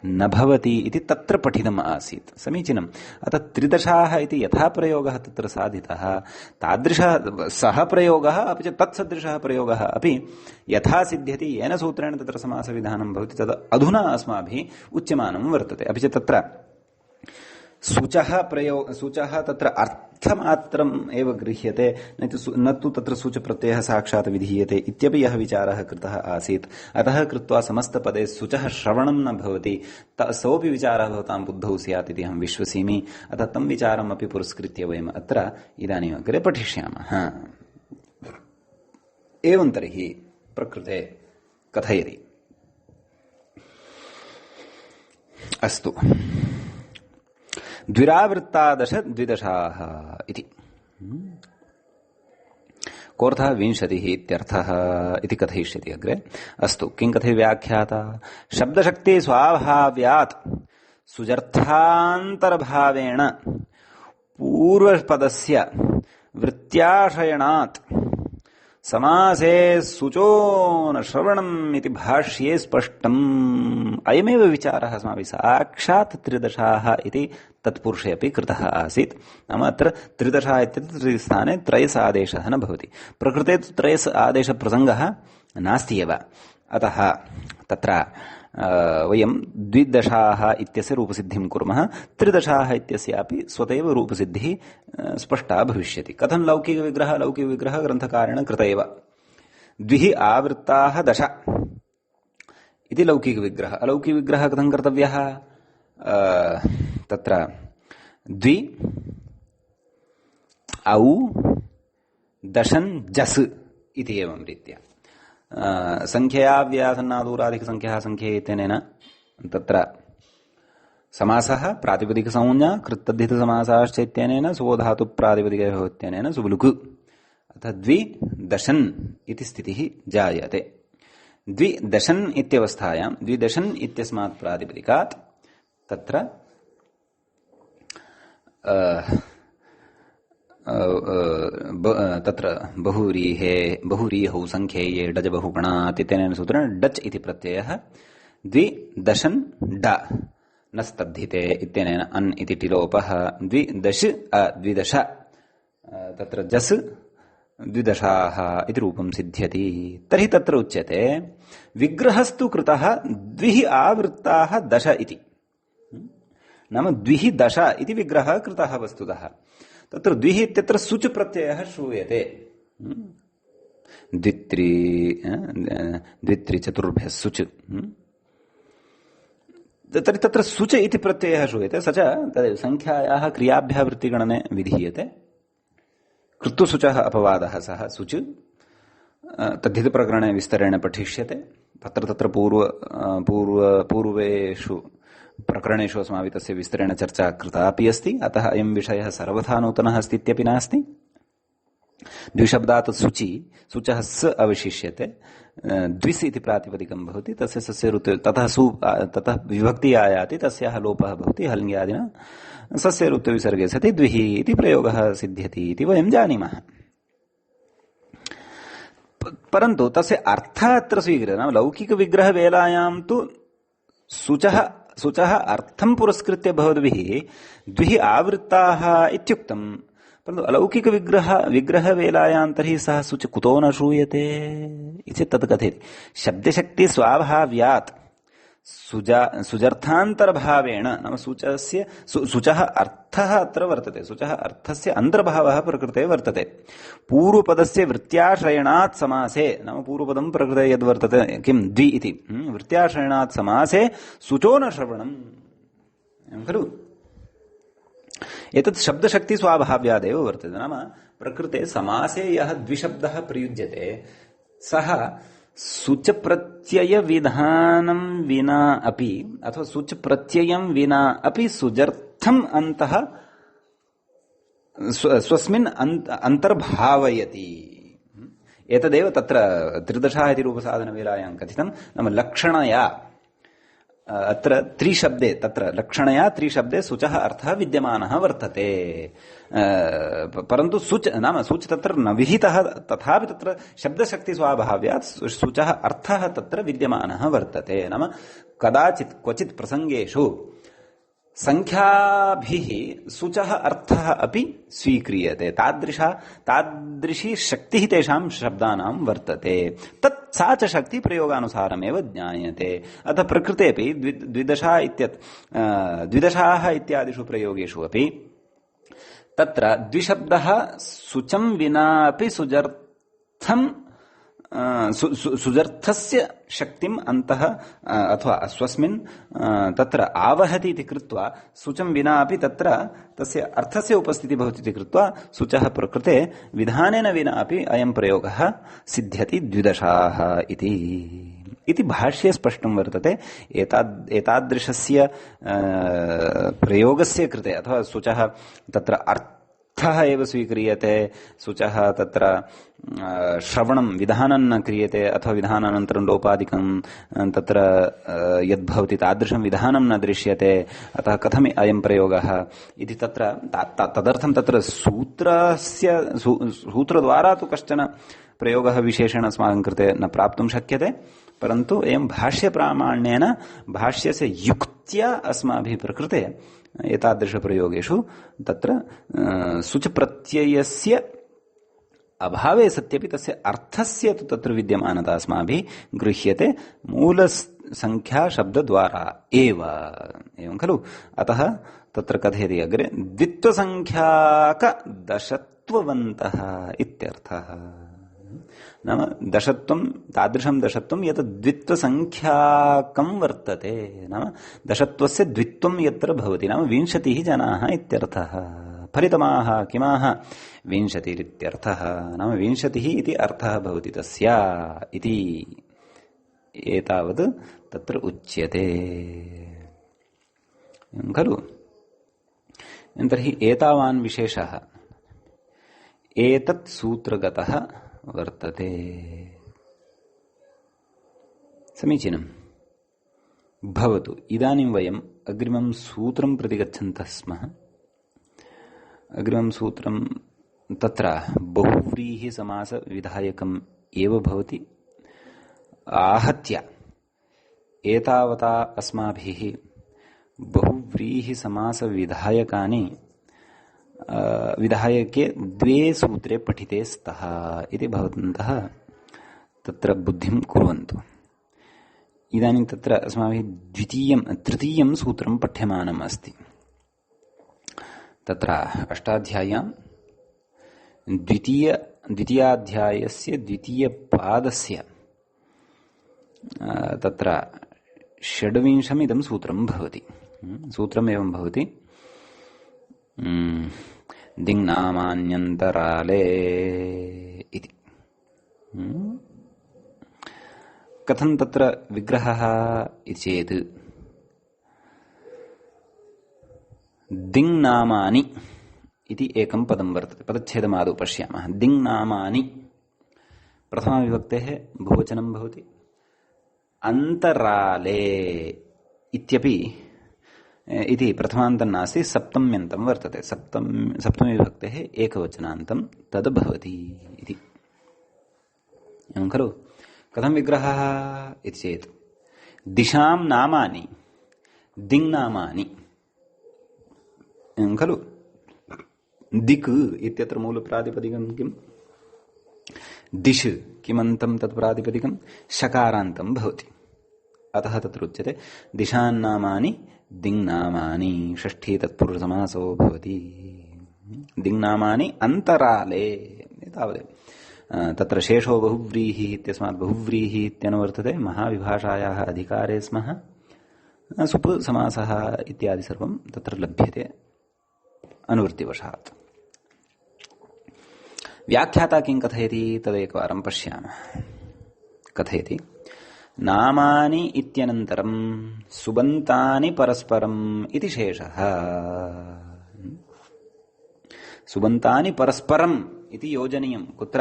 न भवति इति तत्र पठितम् आसीत्। समीचीनम्। अतः त्रिदशाः इति यथा प्रयोगः तत्र साधितः, तादृशः सः प्रयोगः अपि च तत्सदृशः प्रयोगः अपि यथा सिद्ध्यति, येन सूत्रेण तत्र समासविधानं भवति, तद् अधुना अस्माभिः उच्यमानं वर्तते। अपि च तत्र सूचः तत्र अर्थमात्रम् एव गृह्यते, न तु तत्र सूचप्रत्ययः साक्षात् विधीयते इत्यपि यः विचारः कृतः आसीत्। अतः कृत्वा समस्तपदे सूचः श्रवणं न भवति, सोऽपि विचारः भवतां बुद्धौ स्यात् इति अहं विश्वसिमि। अतः तं विचारम् अपि पुरस्कृत्य वयम् अत्र इदानीम् अग्रे पठिष्यामः। एवं तर्हि प्रकृते कथयति। अस्तु। द्विरावृत्तादश द्विदशाः इति कोऽर्थः 20 इत्यर्थः इति कथयिष्यति अग्रे। अस्तु, किं कथय व्याख्याता? शब्दशक्ति स्वाभाव्यात् सुजर्थान्तरभावेण पूर्वपदस्य वृत्त्याशयणात् समासे सुचो न श्रवणम् इति भाष्ये स्पष्टम्। अयमेव विचारः अस्माभिः साक्षात् त्रिदशाः इति तत्पुरुषे अपि कृतः आसीत्। नाम अत्र त्रिदशा इत्यत्र स्थाने त्रयस् आदेशः न भवति। प्रकृते तु त्रयस् आदेशप्रसङ्गः नास्ति एव। अतः तत्र वयं द्विदशाः इत्यस्य रूपसिद्धिं कुर्मः, त्रिदशाः इत्यस्यापि स्वतैव रूपसिद्धिः स्पष्टा भविष्यति। कथं? लौकिकविग्रहः ग्रन्थकारेण कृत एव। द्विः आवृत्ताः दश इति लौकिकविग्रहः। अलौकिकविग्रहः कथं कर्तव्यः? तत्र द्वि औ दशन् जस् इति एवं रीत्या संख्यया व्यासन्नादूराधिकसंख्याः संख्ये इत्यनेन तत्र समासः प्रातिपदिकसंज्ञा कृत्तद्धितसमासाश्च इत्यनेन सुबोधातु प्रातिपदिकः भवत्यनेन सुबुलुकु। अतः द्विदशन् इति स्थितिः जायते। द्विदशन् इत्यवस्थायां द्विदशन् इत्यस्मात् प्रातिपदिकात् तत्र तत्र बहुव्रीहौ संख्येये डज बहुगणात् इत्यनेन सूत्रेण डच् इति प्रत्ययः द्विदशन् ड न स्तद्धिते इत्यनेन अन् इति टिलोपः द्विदश द्विदश तत्र जस् द्विदशाः इति रूपं सिद्ध्यति। तर्हि तत्र उच्यते विग्रहस्तु कृतः द्विः आवृत्ताः दश इति। नाम द्विः दश इति विग्रहः कृतः वस्तुतः। तत्र द्विः इत्यत्र सुच् प्रत्ययः श्रूयते। द्वित्रि चतुर्भ्यः सुच्। तर्हि तत्र सुच् इति प्रत्ययः श्रूयते। स च तदेव संख्यायाः क्रियाभ्यः वृत्तिगणने विधीयते। कृत्वसुचः अपवादः सः सुच् तद्धितप्रकरणे विस्तरेण पठिष्यते। तत्र पूर्वेषु प्रकरणेषु अस्माभिः तस्य विस्तरेण चर्चा कृता अपि अस्ति। अतः अयं विषयः सर्वथा नूतनः अस्ति इत्यपि नास्ति। द्विशब्दात् सुचि, सुचः स अवशिष्यते, द्विस् इति प्रातिपदिकं भवति, तस्य सस्य ऋतु ततः विभक्ति आयाति, तस्याः लोपः भवति हल्ङ्यादिना सस्य ऋतुविसर्गे सति द्विः इति प्रयोगः सिद्ध्यति इति वयं जानीमः। परन्तु तस्य अर्थः अत्र स्वीक्रियते। नाम लौकिकविग्रहवेलायां तु सुचः अर्थं पुरस्कृत्य भवद्भिः द्विः आवृत्ताः इत्युक्तम्। परन्तु अलौकिकविग्रहवेलायां तर्हि सः सुच कुतो न श्रूयते इति तत् कथयति। शब्दशक्ति स्वाभाव्यात् सुजर्थान्तर्भावेण, नाम सुचः अर्थः अत्र वर्तते। सुचः अर्थस्य अन्तर्भावः प्रकृते वर्तते। पूर्वपदस्य वृत्त्याश्रयणात् समासे, नाम पूर्वपदं प्रकृते यद् वर्तते किं द्वि इति, वृत्त्याश्रयणात् समासे सुचो न श्रवणम् खलु। एतत् शब्दशक्ति स्वाभाव्यादेव वर्तते। नाम प्रकृते समासे यः द्विशब्दः प्रयुज्यते सः सुच प्रत्यय विधानं विना अपि अथवा सुच प्रत्ययं विना अपि सुजर्थम् अन्तः स्वस्मिन् अन्तर्भावयति। एतदेव तत्र त्रिदशः इति रूपसाधनवेलायां कथितं। नाम लक्षणया अत्र त्रिशब्दे, तत्र लक्षणया त्रिशब्दे सुचः अर्थः विद्यमानः वर्तते। परन्तु सुच नाम सुच तत्र न विहितः, तथापि तत्र शब्दशक्ति स्वाभाव्यात् सुचः अर्थः तत्र विद्यमानः वर्तते। नाम कदाचित् क्वचित् प्रसङ्गेषु संख्याभिः सुचः अर्थः अपि स्वीक्रियते। तादृशी शक्तिः तेषां शब्दानां वर्तते। तत् सा च शक्ति प्रयोगानुसारमेव ज्ञायते। अतः प्रकृतेऽपि द्विदशाः इत्यादिषु प्रयोगेषु अपि तत्र द्विशब्दः सुचं विना अपि सुजर्थस्य शक्तिम् अन्तः अथवा स्वस्मिन् तत्र आवहति इति कृत्वा सुचं विना अपि तत्र तस्य अर्थस्य उपस्थितिः भवति इति कृत्वा सुचः प्रकृते विधानेन विना अपि अयं प्रयोगः सिद्ध्यति द्विदशाः इति भाष्ये स्पष्टं वर्तते। एतादृशस्य प्रयोगस्य कृते अथवा सुचः तत्र अर्थः एव स्वीक्रियते, सुचः तत्र श्रवणं विधानं न क्रियते अथवा विधानानन्तरं लोपादिकं तत्र यद्भवति तादृशं विधानं न दृश्यते। अतः कथम् अयं प्रयोगः इति तत्र तदर्थं तत्र सूत्रद्वारा तु कश्चन प्रयोगः विशेषेण अस्माकं कृते न प्राप्तुं शक्यते। परन्तु एवं भाष्यप्रामाण्येन भाष्यस्य युक्त्या अस्माभिः प्रकृते एतादृशप्रयोगेषु तत्र सुच प्रत्ययस्य अभावे सत्यपि तस्य अर्थस्य तु तत्र विद्यमानता अस्माभिः गृह्यते मूलसंख्या शब्दद्वारा एव। एवं खलु। अतः तत्र कथयति अग्रे द्वित्वसंख्याकदशत्ववन्तः इत्यर्थः। नाम दशत्वं तादृशं दशत्वं यत् द्वित्वसंख्याकं वर्तते। नाम दशत्वस्य द्वित्वं यत्र भवति नाम 20 जनाः इत्यर्थः। फलितमाः किमाः 20 नाम 20 इति अर्थः भवति तस्य इति एतावत् तत्र उच्यते खलु। तर्हि एतावान् विशेषः एतत् सूत्रगतः वर्तते। समीचीनम्। भवतु इदानीं वयम् अग्रिमं सूत्रं प्रति गच्छन्तः स्मः। अग्रिमं सूत्रं तत्र बहुव्रीहिसमासविधायकम् एव भवति। आहत्य एतावता अस्माभिः बहुव्रीहिसमासविधायकानि विधायके द्वे सूत्रे पठिते स्तः इति भवन्तः तत्र बुद्धिं कुर्वन्तु। इदानीं तत्र अस्माभिः तृतीयं सूत्रं पठ्यमानम् अस्ति। तत्र अष्टाध्याय्यां द्वितीयाध्यायस्य द्वितीयपादस्य तत्र षड्विंशमिदं सूत्रं भवति। सूत्रम् एवं भवति, दिङ्नामान्यन्तराले इति। कथं तत्र विग्रहः इति चेत् दिङ्नामानि इति एकं पदं वर्तते। पदच्छेदमादौ पश्यामः। दिङ्नामानि प्रथमाविभक्तेः बहुवचनं भवति। अन्तराले इत्यपि इति प्रथमान्तं नास्ति, सप्तम्यन्तं वर्तते। सप्तमीविभक्तेः एकवचनान्तं तद् भवति इति। एवं खलु? कथं विग्रहः इति चेत् दिशां नामानि दिङ्नामानि। एवं खलु? दिक् इत्यत्र मूलप्रातिपदिकं किम्? दिश् किमन्तं तत्प्रातिपदिकं? शकारान्तं भवति। अतः तत्र उच्यते दिशान्नामानि दिङ्नामानि। षष्ठी तत्पुरुषसमासो भवति। दिङ्नामानि अन्तराले तावदेव। तत्र शेषो बहुव्रीहिः इत्यस्मात् बहुव्रीहिः इत्यनुवर्तते। महाविभाषायाः अधिकारे स्मः। सुप् समासः इत्यादि सर्वं तत्र लभ्यते अनुवृत्तिवशात्। व्याख्याता किं कथयति तदेकवारं पश्यामः। कथयति नामानि इत्यनन्तरं सुबन्तानि परस्परम् इति शेषः। सुबन्तानि परस्परम् इति योजनीयं कुत्र?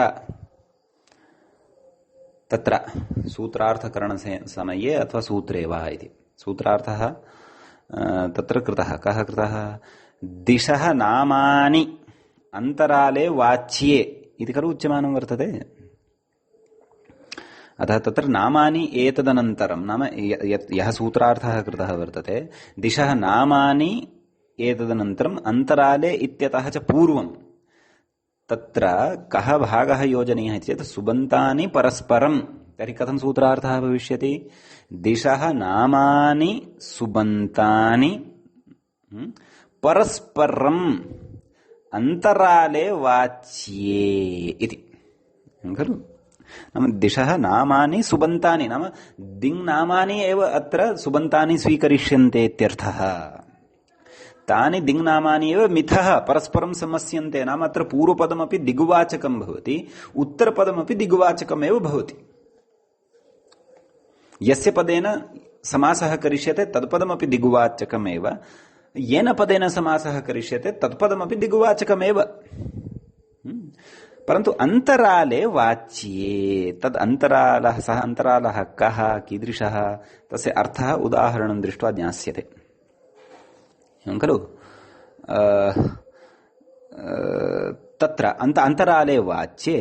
तत्र सूत्रार्थकरणसमये अथवा सूत्रे वा इति। सूत्रार्थः तत्र कृतः। कः कृतः? दिशः नामानि अन्तराले वाच्ये इति खलु उच्यमानं वर्तते। अतः तत्र नामानि एतदनन्तरं नाम यः सूत्रार्थः कृतः वर्तते, दिशः नामानि एतदनन्तरम् अन्तराले इत्यतः च पूर्वं तत्र कः भागः योजनीयः चेत् सुबन्तानि परस्परं। तर्हि कथं सूत्रार्थः भविष्यति? दिशः नामानि सुबन्तानि परस्परम् अन्तराले वाच्ये इति खलु? नाम दिशः नामानि सुबन्तानि नाम दिङ्नामानि एव अत्र सुबन्तानि स्वीकरिष्यन्ते इत्यर्थः। तानि दिङ्नामानि एव मिथः परस्परं समस्यन्ते। नाम अत्र पूर्वपदमपि दिग्वाचकं भवति, उत्तरपदमपि दिग्वाचकमेव भवति। यस्य पदेन समासः करिष्यते तत्पदमपि दिग्वाचकमेव, येन पदेन समासः करिष्यते तत्पदमपि दिग्वाचकमेव। परन्तु अन्तराले वाच्ये तद् अन्तरालः, सः अन्तरालः कः, कीदृशः, तस्य अर्थः उदाहरणं दृष्ट्वा ज्ञास्यते। एवं खलु? तत्र अन्तराले वाच्ये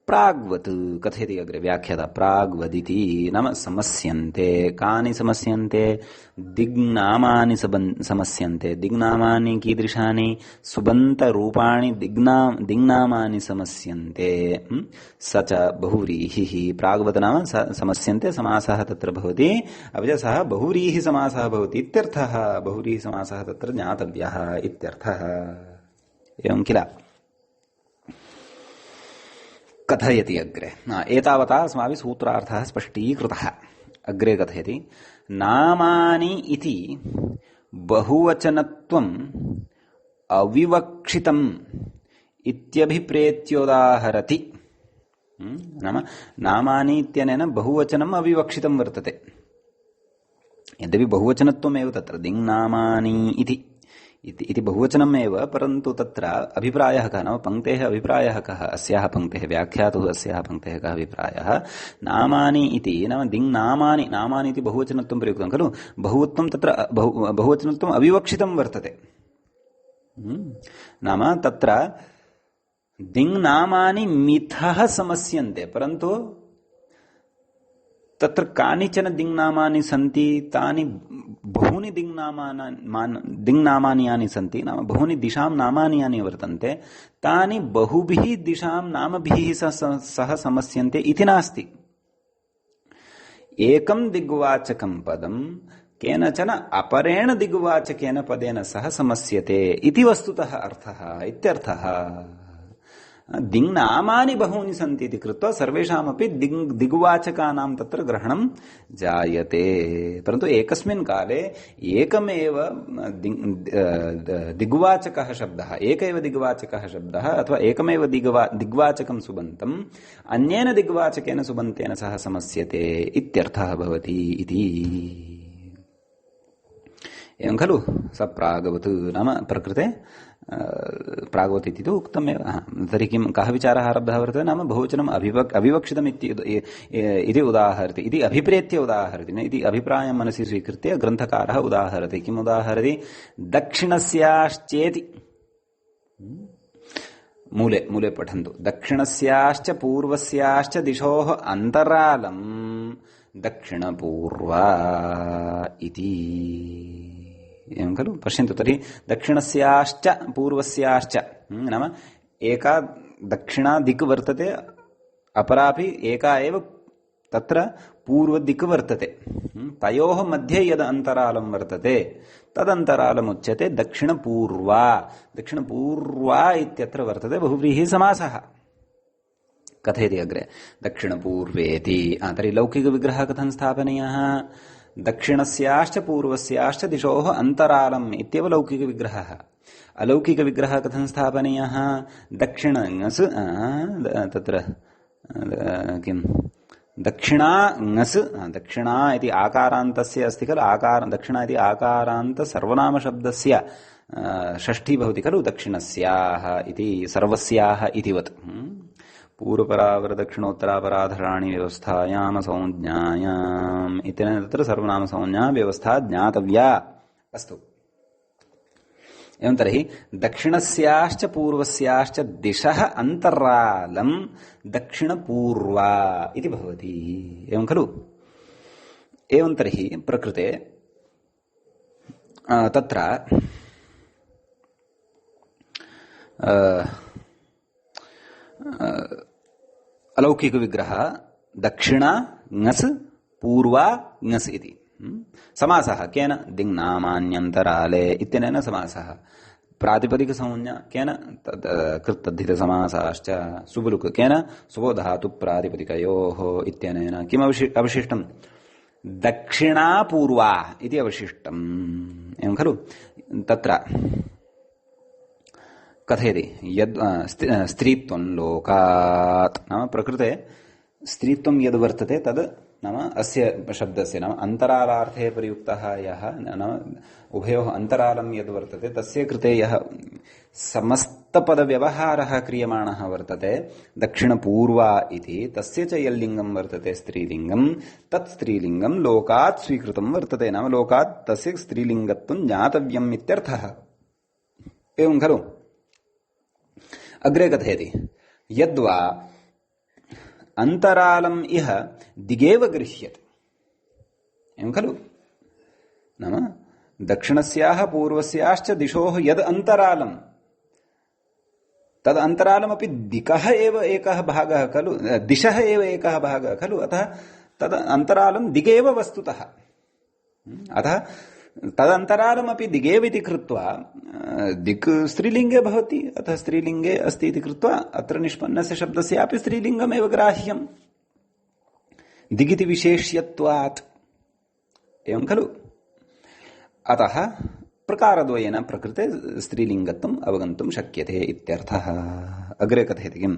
प्राग्वत् कथयति अग्रे व्याख्याता। प्राग्वदिति नाम समस्यन्ते। कानि समस्यन्ते? दिग्नामानि समस्यन्ते। दिग्नामानि कीदृशानि? सुबन्तरूपाणि दिग्नामानि समस्यन्ते। स च बहुव्रीहिः। प्राग्वत् नाम समस्यन्ते समासः तत्र भवति, अपि च सः बहुव्रीहि समासः भवति इत्यर्थः। बहुव्रीहि समासः तत्र ज्ञातव्यः इत्यर्थः। एवं किल? कथयति अग्रे। एतावता अस्माभिः सूत्रार्थः स्पष्टीकृतः। अग्रे कथयति नामानि इति बहुवचनत्वम् अविवक्षितम् इत्यभिप्रेत्योदाहरति। नाम नामानि इत्यनेन बहुवचनम् अविवक्षितं वर्तते। यद्यपि बहुवचनत्वमेव तत्र दिङ्नामानि इति बहुवचनमेव, परन्तु तत्र अभिप्रायः कः? नाम पङ्क्तेः अभिप्रायः कः? अस्याः पङ्क्तेः व्याख्यातुः अस्याः पङ्क्तेः कः अभिप्रायः? नामानि इति नाम दिङ्नामानि। नामानि इति बहुवचनत्वं प्रयुक्तं खलु? बहुवचनत्वम् अविवक्षितं वर्तते। नाम तत्र दिङ्नामानि मिथः समस्यन्ते, परन्तु तत्र कानिचन दिङ्नामानि सन्ति तानि बहूनि दिङ्नामानि यानि सन्ति नाम बहूनि दिशां नामानि यानि वर्तन्ते तानि बहुभिः दिशां नामभिः सह समस्यन्ते इति नास्ति। एकं दिग्वाचकं पदं केनचन अपरेण दिग्वाचकेन पदेन सह समस्यते इति वस्तुतः अर्थः इत्यर्थः। दिङ्नामानि बहूनि सन्ति इति कृत्वा सर्वेषामपि दिग्वाचकानां तत्र ग्रहणं जायते, परन्तु एकस्मिन् काले एकमेव दिग्वाचकः शब्दः, एक एव दिग्वाचकः शब्दः अथवा एकमेव दिग्वाचकं सुबन्तम् अन्येन दिग्वाचकेन सुबन्तेन सह समस्यते इत्यर्थः भवति इति। एवं खलु सप्रागवत् नाम प्रकृते प्रागवत् इति तु उक्तमेव। तर्हि किं कः विचारः आरब्धः वर्तते नाम बहुवचनम् अविवक्षितम् इति उदाहरति, इति अभिप्रेत्य उदाहरति, इति अभिप्रायं मनसि स्वीकृत्य ग्रन्थकारः उदाहरति। किम् उदाहरति? दक्षिणस्याश्चेति मूले पठन्तु। दक्षिणस्याश्च पूर्वस्याश्च दिशोः अन्तरालं दक्षिणपूर्वा इति। एवं खलु पश्यन्तु। तर्हि दक्षिणस्याश्च पूर्वस्याश्च नाम एका दक्षिणा दिक् वर्तते, अपरापि एका एव तत्र पूर्वदिक् वर्तते। तयोः मध्ये यद् अन्तरालं वर्तते तदन्तरालमुच्यते दक्षिणपूर्वा। दक्षिणपूर्वा इत्यत्र वर्तते बहुव्रीहि समासः। कथयति अग्रे दक्षिणपूर्वेति। तर्हि लौकिकविग्रहः कथं स्थापनीयः? दक्षिणस्याश्च पूर्वस्याश्च दिशोः अन्तरालम् इत्येव लौकिकविग्रहः। अलौकिकविग्रहः कथं स्थापनीयः? दक्षिणङस् तत्र किं दक्षिणा ङस्, दक्षिणा इति आकारान्तस्य अस्ति खलु, दक्षिणा इति आकारान्त सर्वनामशब्दस्य षष्ठी भवति खलु, दक्षिणस्याः इति सर्वस्याः इतिवत्। पूर्वपरावर दक्षिणोत्तरापराधराणि व्यवस्थायाम संज्ञायाम् इत्यनेन तत्र सर्वनाम संज्ञा व्यवस्था ज्ञातव्या। अस्तु। एवं तर्हि दक्षिणस्याश्च पूर्वस्याश्च दिशः अन्तरालं दक्षिणपूर्वा इति भवति। एवं खलु? एवं तर्हि प्रकृते तत्र अलौकिक विग्रह दक्षिणा ङस् पूर्वा ङस् इति समासः केन? दिङ्नामान्यन्तराले इत्यनेन समासः। प्रातिपदिक संज्ञा केन? कृत्तद्धित समासाश्च सुबुलुक केन? सुबो धातु प्रातिपदिकयोः इत्यनेन किम् अवशिष्टम्? दक्षिणा पूर्वा इति अवशिष्टम्। एवं खलु? तत्र कथयति यद् स्त्रीत्वं लोकात् नाम प्रकृते स्त्रीत्वं यद् वर्तते तद् नाम अस्य शब्दस्य नाम अन्तरालार्थे प्रयुक्तः यः नाम उभयोः अन्तरालं यद् वर्तते तस्य कृते यः समस्तपदव्यवहारः क्रियमाणः वर्तते दक्षिणपूर्वा इति, तस्य च यल्लिङ्गं वर्तते स्त्रीलिङ्गं, तत् स्त्रीलिङ्गं लोकात् स्वीकृतं वर्तते। नाम लोकात् तस्य स्त्रीलिङ्गत्वं ज्ञातव्यम् इत्यर्थः। एवं खलु? अग्रे कथयति यद्वा अन्तरालम् इह दिगेव गृह्यते। एवं खलु? नाम दक्षिणस्याः पूर्वस्याश्च दिशोः यद् अन्तरालम् तद् अन्तरालमपि दिकः एव एकः भागः खलु, दिशः एव एकः भागः खलु, अतः तद् अन्तरालं दिगेव वस्तुतः। अतः तदन्तरालमपि दिगेव इति कृत्वा दिक् स्त्रीलिङ्गे भवति, अतः स्त्रीलिङ्गे अस्ति इति कृत्वा अत्र निष्पन्नस्य शब्दस्यापि स्त्रीलिङ्गमेव ग्राह्यम् दिगिति विशेष्यत्वात्। एवं खलु? अतः प्रकारद्वयेन प्रकृते स्त्रीलिङ्गत्वम् अवगन्तुं शक्यते इत्यर्थः। अग्रे कथयति किम्?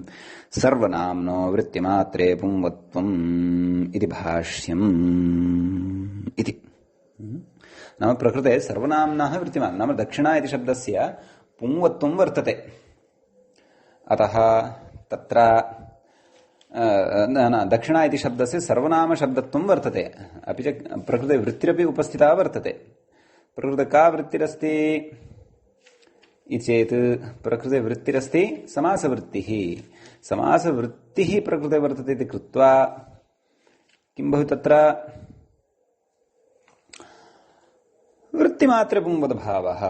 सर्वनाम्नो वृत्तिमात्रे पुंवत्वम् इति भाष्यम् इति। नाम प्रकृते सर्वनाम्नः वृत्तिमान् नाम दक्षिणा इति शब्दस्य पुंवत्वं वर्तते। अतः तत्र दक्षिणा इति शब्दस्य सर्वनामशब्दत्वं वर्तते, अपि च प्रकृते वृत्तिरपि उपस्थिता वर्तते। प्रकृते का वृत्तिरस्ति इति चेत् प्रकृते वृत्तिरस्ति समासवृत्तिः। समासवृत्तिः प्रकृते वर्तते इति कृत्वा किं भवति तत्र वृत्तिमात्रे पुंवद्भावः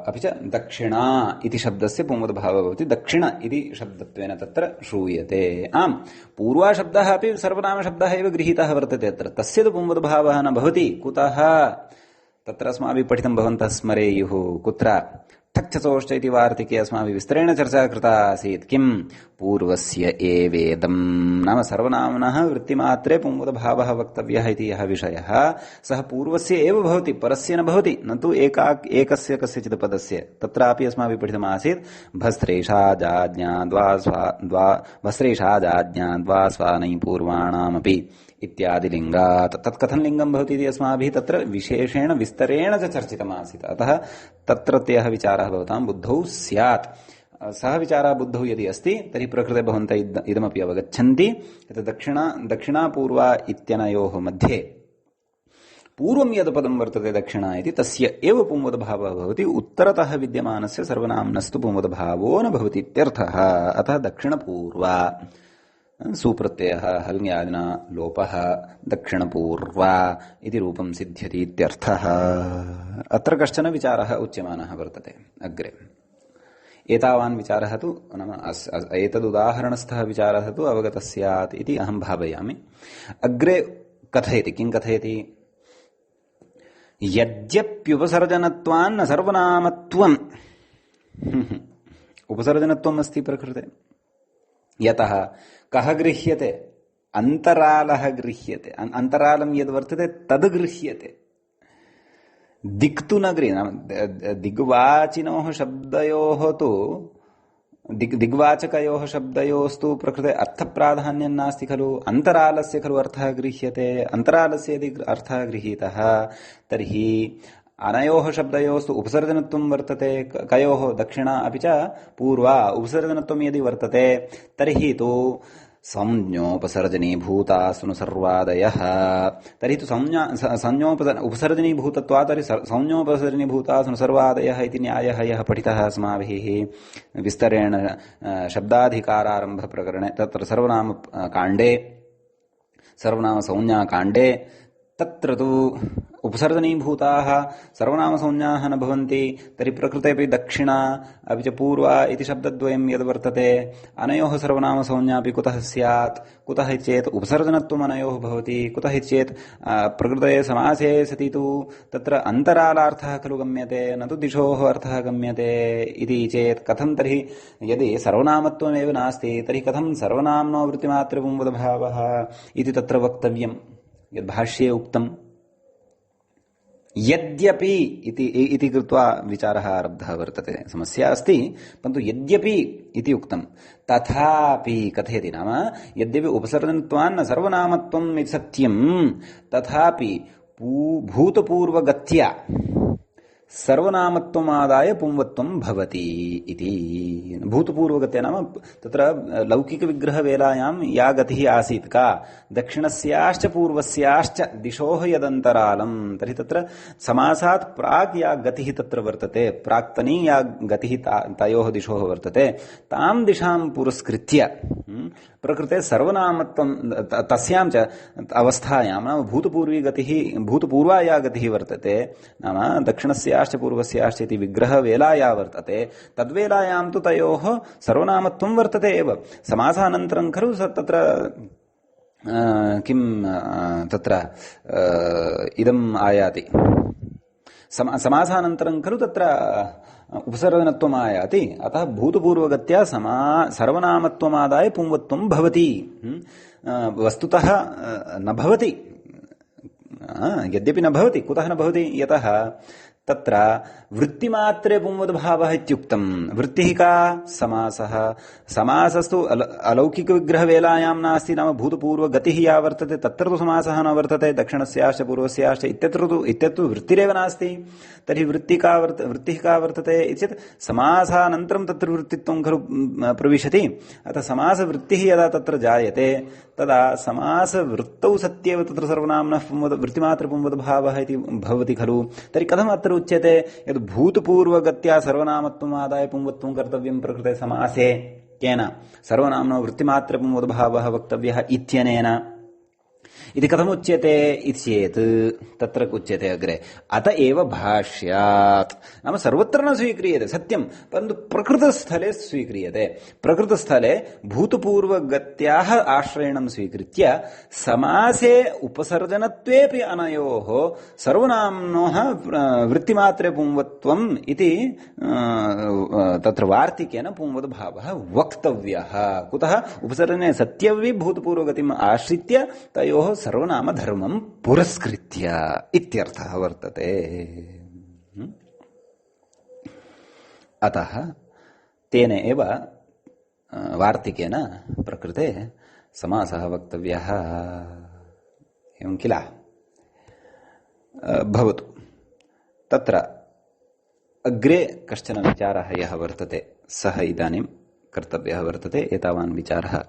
अपि च दक्षिणा इति शब्दस्य पुंवद्भावः भवति दक्षिण इति शब्दत्वेन तत्र श्रूयते आम् पूर्वाशब्दः अपि सर्वनामशब्दः एव गृहीतः वर्तते अत्र तस्य तु पुंवद्भावः न भवति कुतः तत्र अस्माभिः पठितं भवन्तः स्मरेयुः कुत्र ठक्चसोश्च इति वार्तिके अस्माभिः विस्तरेण चर्चा कृता आसीत् किं पूर्वस्य एवेदं नाम सर्वनाम्नः वृत्तिमात्रे पुंवद्भावः वक्तव्यः इति यः विषयः सः पूर्वस्य एव भवति परस्य न भवति न तु एकस्य कस्यचित् पदस्य तत्रापि अस्माभिः पठितम् आसीत् भस्त्रेषाजाज्ञा स्वानै पूर्वाणामपि इत्यादि लिंगात् तत्कथं लिंगं भवति इति अस्माभिः तत्र विशेषेण विस्तरेण च चर्चितमासीत् अतः तत्रत्यः विचारः भवतां बुद्धौ स्यात् सः विचारः बुद्धौ यदि अस्ति तर्हि प्रकृते भवन्तः इदमपि अवगच्छन्ति यत् दक्षिणा पूर्वा इत्यनयोः मध्ये पूर्वं यद् पदं वर्तते दक्षिणा इति तस्य एव पुंवद्भावः भवति उत्तरतः विद्यमानस्य सर्वनाम्नस्तु पुंवद्भावो न भवति इत्यर्थः अतः दक्षिणपूर्वा सुप्रत्ययः हल्ङ्यादिना लोपः दक्षिणपूर्वा इति रूपं सिद्ध्यति इत्यर्थः अत्र कश्चन विचारः उच्यमानः वर्तते अग्रे एतावान् विचारः तु नाम एतदुदाहरणस्थः विचारः तु अवगतः स्यात् इति अहं भावयामि अग्रे कथयति किं कथयति यद्यप्युपसर्जनत्वान्न सर्वनामत्वम् उपसर्जनत्वम् अस्ति प्रकृते यतः कः गृह्यते अन्तरालः गृह्यते अन्तरालं यद् वर्तते तद् गृह्यते दिक् तु न गृह्यते दिग्वाचिनोः शब्दयोः तु दिग्वाचकयोः शब्दयोस्तु प्रकृते अर्थप्राधान्यं नास्ति खलु अन्तरालस्य खलु अर्थः गृह्यते अन्तरालस्य यदि अर्थः गृहीतः तर्हि अनयोः शब्दयोस्तु उपसर्जनत्वं वर्तते कयोः दक्षिणा अपि च पूर्वा उपसर्जनत्वं यदि वर्तते तर्हि तु संज्ञोपसर्जनीभूतास्तु नु सर्वादयः तर्हि तु उपसर्जनीभूतत्वात् तर्हि संज्ञोपसर्जनीभूतास्तु नु सर्वादयः इति न्यायः यः पठितः अस्माभिः विस्तरेण शब्दाधिकारारम्भप्रकरणे तत्र सर्वनामसंज्ञाकाण्डे तत्र तु उपसर्जनीभूताः सर्वनामसंज्ञाः न भवन्ति तर्हि प्रकृतेपि दक्षिणा अपि च पूर्वा इति शब्दद्वयं यद् वर्तते अनयोः सर्वनामसंज्ञा अपि कुतः स्यात् कुतः चेत् उपसर्जनत्वम् अनयोः भवति कुतः चेत् प्रकृते समासे सति तु तत्र अन्तरालार्थः खलु गम्यते न तु दिशोः अर्थः गम्यते इति चेत् कथं तर्हि यदि सर्वनामत्वमेव नास्ति तर्हि कथं सर्वनाम्नो वृत्तिमात्रपुंवद्भावः इति तत्र वक्तव्यम् यद्भाष्ये उक्तम् यद्यपि इति कृत्वा विचारः आरब्धः वर्तते समस्या अस्ति परन्तु यद्यपि इति उक्तं तथापि कथयति नाम यद्यपि उपसर्जनत्वान्न सर्वनामत्वम् इति सत्यं तथापि भूतपूर्वगत्या सर्वनामत्वमादाय पुंवत्वं भवति इति भूतपूर्वगत्या नाम तत्र लौकिकविग्रहवेलायां या गतिः आसीत् का दक्षिणस्याश्च पूर्वस्याश्च दिशोः यदन्तरालं तर्हि तत्र समासात् प्राक् या गतिः तत्र वर्तते प्राक्तनी या गतिः तयोः दिशोः वर्तते तां दिशां पुरस्कृत्य प्रकृते सर्वनामत्वं तस्यां च अवस्थायां नाम भूतपूर्वी गतिः भूतपूर्वा या गतिः वर्तते नाम दक्षिणस्याश्च पूर्वस्याश्च इति विग्रहवेला या वर्तते तद्वेलायां तु तयोः सर्वनामत्वं वर्तते एव समासानन्तरं खलु तत्र किं तत्र इदम् आयाति समासानन्तरं खलु तत्र उपसर्जनत्वम् आयाति अतः भूतपूर्वगत्या सर्वनामत्वमादाय पुंवत्वं भवति वस्तुतः न भवति यद्यपि न भवति कुतः न भवति यतः तत्र वृत्तिमात्रे पुंवद्भावः इत्युक्तं वृत्तिः का समासः समासस्तु अलौकिकविग्रहवेलायां नास्ति नाम भूतपूर्वगतिः या वर्तते तत्र तु समासः न वर्तते दक्षिणस्याश्च पूर्वस्याश्च इत्यत्र वृत्तिरेव नास्ति तर्हि वृत्तिः का वर्तते चेत् समासानन्तरं तत्र वृत्तित्वं खलु प्रविशति अतः समासवृत्तिः यदा तत्र जायते तदा समासवृत्तौ सत्येव तत्र सर्वनाम्नः वृत्तिमात्रपुंवद्भावः इति भवति खलु तर्हि कथम् अत्र उच्यते यद् भूतपूर्वगत्या सर्वनामत्वमादाय पुंवत्वं कर्तव्यं प्रकृते समासे केन सर्वनाम्नो वृत्तिमात्रपुंवद्भावः वक्तव्यः इत्यनेन इति कथमुच्यते इति चेत् तत्र उच्यते अग्रे अत एव भाष्यात् नाम सर्वत्र न स्वीक्रियते सत्यं परन्तु प्रकृतस्थले स्वीक्रियते प्रकृतस्थले भूतपूर्वगत्याः आश्रयणं स्वीकृत्य समासे उपसर्जनत्वेपि अनयोः सर्वनाम्नोः वृत्तिमात्रे पुंवत्वम् इति तत्र वार्तिकेन पुंवद्भावः वक्तव्यः कुतः उपसर्जने सत्यवि भूतपूर्वगतिम् आश्रित्य तयोः सर्वनामधर्मं पुरस्कृत्य इत्यर्थः वर्तते अतः तेन एव वार्तिकेन प्रकृते समासः वक्तव्यः एवं किल भवतु तत्र अग्रे कश्चन विचारः यः वर्तते सः इदानीं कर्तव्यः वर्तते एतावान् विचारः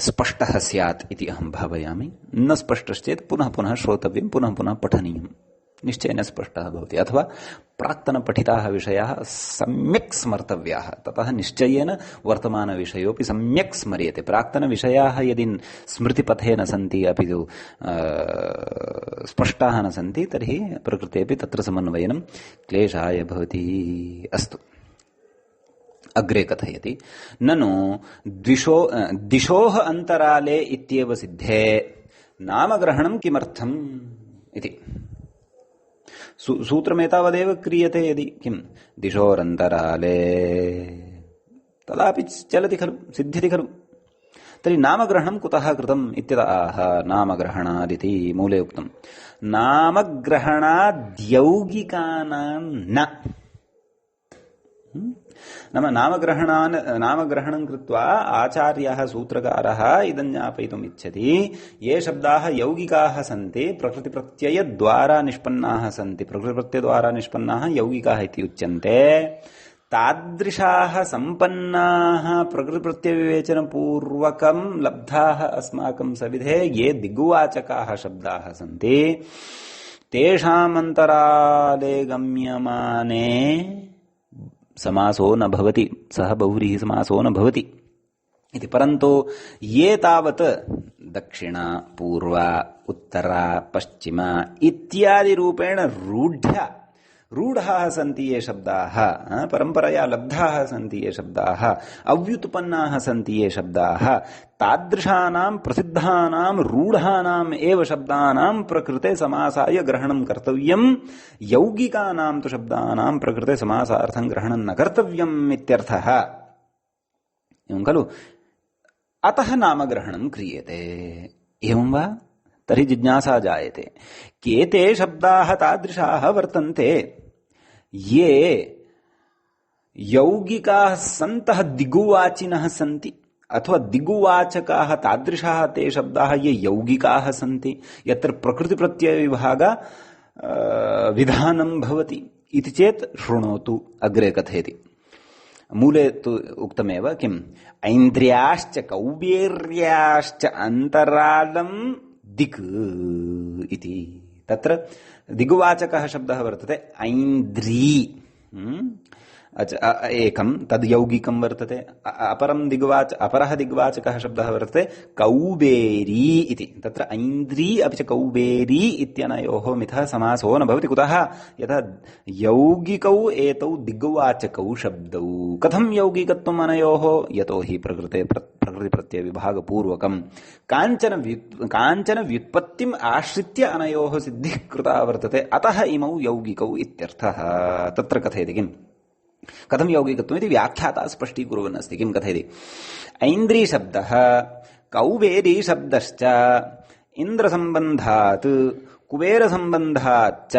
स्पष्टः स्यात् इति अहं भावयामि न स्पष्टश्चेत् पुनः पुनः श्रोतव्यं पुनः पुनः पठनीयं निश्चयेन स्पष्टः भवति अथवा प्राक्तनपठिताः विषयाः सम्यक् स्मर्तव्याः ततः निश्चयेन वर्तमानविषयोऽपि सम्यक् स्मर्यते प्राक्तनविषयाः यदि स्मृतिपथे न सन्ति अपि तु स्पष्टाः न सन्ति तर्हि प्रकृतेऽपि तत्र समन्वयनं क्लेशाय भवति अस्तु अग्रे कथयति ननु दिशोः अन्तराले इत्येव सिद्धे नामग्रहणं किमर्थम् इति सूत्रमेतावदेव क्रियते यदि किं दिशोरन्तराले तदापि चलति खलु सिद्ध्यति खलु तर्हि नामग्रहणं कुतः कृतम् इत्यतः नामग्रहणादिति मूले उक्तम् नामग्रहणाद्यौगिकानां न नाम नामग्रहणं कृत्वा आचार्यः सूत्रकारः इदं ज्ञापयितुम् इच्छति ये शब्दाः यौगिकाः सन्ति प्रकृतिप्रत्ययद्वारा निष्पन्नाः सन्ति प्रकृतिप्रत्ययद्वारा निष्पन्नाः यौगिकाः इति उच्यन्ते तादृशाः सम्पन्नाः प्रकृतिप्रत्ययविवेचनपूर्वकं लब्धाः अस्माकं सविधे ये दिग्वाचकाः शब्दाः सन्ति तेषामन्तराले गम्यमाने समासो न भवति सः बहुव्रीहि समासो न भवति इति परन्तु ये तावत् दक्षिण पूर्व उत्तर पश्चिम इत्यादि रूपेण रूढाः सन्ति ये शब्दाः परम्परया लब्धाः सन्ति ये शब्दाः अव्युत्पन्नाः सन्ति ये शब्दाः तादृशानां प्रसिद्धानां रूढानाम् एव शब्दानां प्रकृते समासाय ग्रहणं कर्तव्यं यौगिकानां तु शब्दानां प्रकृते समासार्थं ग्रहणं न कर्तव्यम् इत्यर्थः एवं खलु अतः नामग्रहणं क्रियते एवं वा तर्हि जिज्ञासा जायते केते शब्दाः तादृशाः वर्तन्ते ये यौगिकाः सन्तः दिगुवाचिनः सन्ति अथवा दिगुवाचकाः तादृशाः ते शब्दाः ये यौगिकाः सन्ति यत्र प्रकृतिप्रत्ययविभाग विधानं भवति इति चेत् शृणोतु अग्रे कथयति मूले तु उक्तमेव किम् ऐन्द्रियाश्च कौबेर्याश्च अन्तरालं दिक् इति तत्र दिगुवाचकः शब्दः वर्तते ऐन्द्री एकं तद् यौगिकं वर्तते अपरः दिग्वाचकः शब्दः वर्तते कौबेरी इति तत्र ऐन्द्री अपि च कौबेरी इत्यनयोः मिथः समासो न भवति कुतः यथा यौगिकौ एतौ दिग्वाचकौ शब्दौ कथं यौगिकत्वम् अनयोः यतो हि प्रकृतिप्रत्ययविभागपूर्वकं काञ्चन व्युत्पत्तिम् आश्रित्य अनयोः सिद्धिः कृता वर्तते अतः इमौ यौगिकौ इत्यर्थः तत्र कथयति किम् कथं यौगिकत्वम् इति व्याख्याता स्पष्टीकुर्वन् अस्ति किं कथयति ऐन्द्री शब्दः कौबेरी शब्दश्च इन्द्रसम्बन्धात् कुबेरसम्बन्धाच्च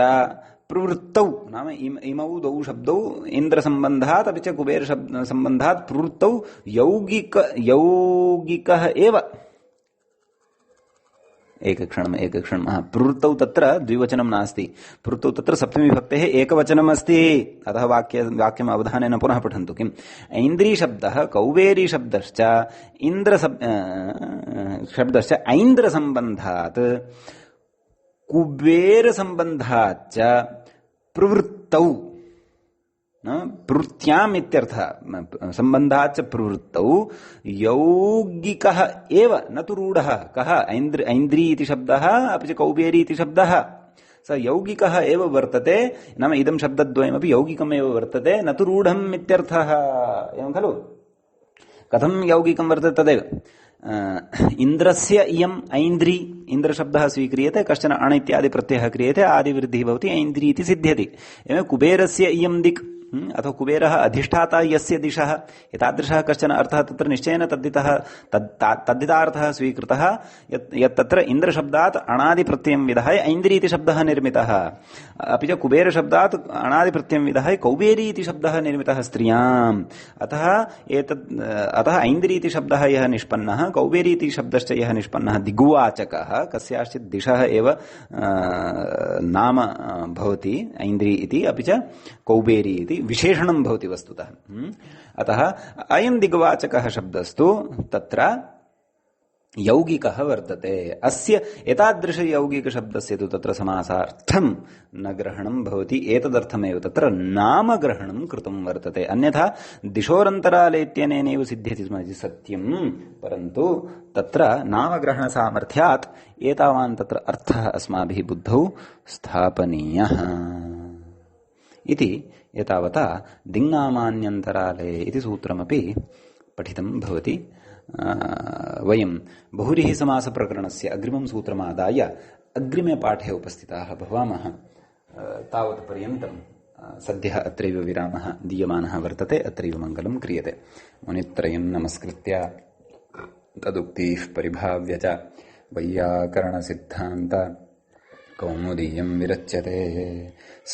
प्रवृत्तौ नाम इमौ द्वौ शब्दौ इन्द्रसम्बन्धात् अपि च कुबेरसम्बन्धात् प्रवृत्तौ यौगिकः एव एकक्षणं प्रवृत्तौ तत्र द्विवचनं नास्ति प्रवृत्तौ तत्र सप्तमी विभक्तेः एकवचनम् अस्ति अतः वाक्यम् अवधानेन पुनः पठन्तु किम् ऐन्द्री शब्दः कौबेरी शब्दश्च शब्दश्च ऐन्द्रसम्बन्धात् कुबेरसम्बन्धाच्च प्रवृत्तौ प्रवृत्त्याम् इत्यर्थः सम्बन्धाच्च प्रवृत्तौ यौगिकः एव न तु रूढः कः ऐन्द्री इति शब्दः अपि च कौबेरी इति शब्दः स यौगिकः एव वर्तते नाम इदं शब्दद्वयमपि यौगिकमेव वर्तते न तु रूढम् इत्यर्थः एवं खलु कथं यौगिकं वर्तते तदेव इन्द्रस्य इयम् ऐन्द्री इन्द्रशब्दः स्वीक्रियते कश्चन अण इत्यादि प्रत्ययः क्रियते आदिवृद्धिः भवति ऐन्द्री इति सिद्ध्यति एवं कुबेरस्य इयं दिक् अथवा कुबेरः अधिष्ठाता यस्य दिशः एतादृशः कश्चन अर्थः तत्र निश्चयेन तद्धितार्थः स्वीकृतः यत् तत्र इन्द्रशब्दात् अणादिप्रत्ययं विधाय ऐन्द्री इति शब्दः निर्मितः अपि च कुबेरशब्दात् अणादिप्रत्ययं विधाय कौबेरी इति शब्दः निर्मितः स्त्रियाम् अतः ऐन्द्री इति शब्दः यः निष्पन्नः कौबेरी इति शब्दश्च यः निष्पन्नः दिग्वाचकः कस्याश्चित् दिशः एव नाम भवति ऐन्द्री इति अपि च कौबेरी इति विशेषणं भवति वस्तुतः अतः अयं दिग्वाचकः शब्दस्तु तत्र यौगिकः वर्तते अस्य एतादृश यौगिकशब्दस्य तु तत्र समासार्थं न ग्रहणं भवति एतदर्थमेव तत्र नामग्रहणं कृतं वर्तते अन्यथा दिशोरन्तराले इत्यनेनैव सिद्ध्यति स्म इति सत्यं परन्तु तत्र नामग्रहणसामर्थ्यात् एतावान् तत्र अर्थः अस्माभिः बुद्धौ स्थापनीयः इति एतावता दिङ्नामान्यन्तराले इति सूत्रमपि पठितं भवति वयं बहुव्रीहि समासप्रकरणस्य अग्रिमं सूत्रमादाय अग्रिमे पाठे उपस्थिताः भवामः तावत्पर्यन्तं सद्यः अत्रैव विरामः दीयमानः वर्तते अत्रैव मङ्गलं क्रियते मुनित्रयं नमस्कृत्य तदुक्तिः परिभाव्य च वैयाकरणसिद्धान्त कौमुदीयं विरच्यते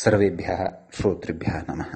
सर्वेभ्यः श्रोतृभ्यः नमः।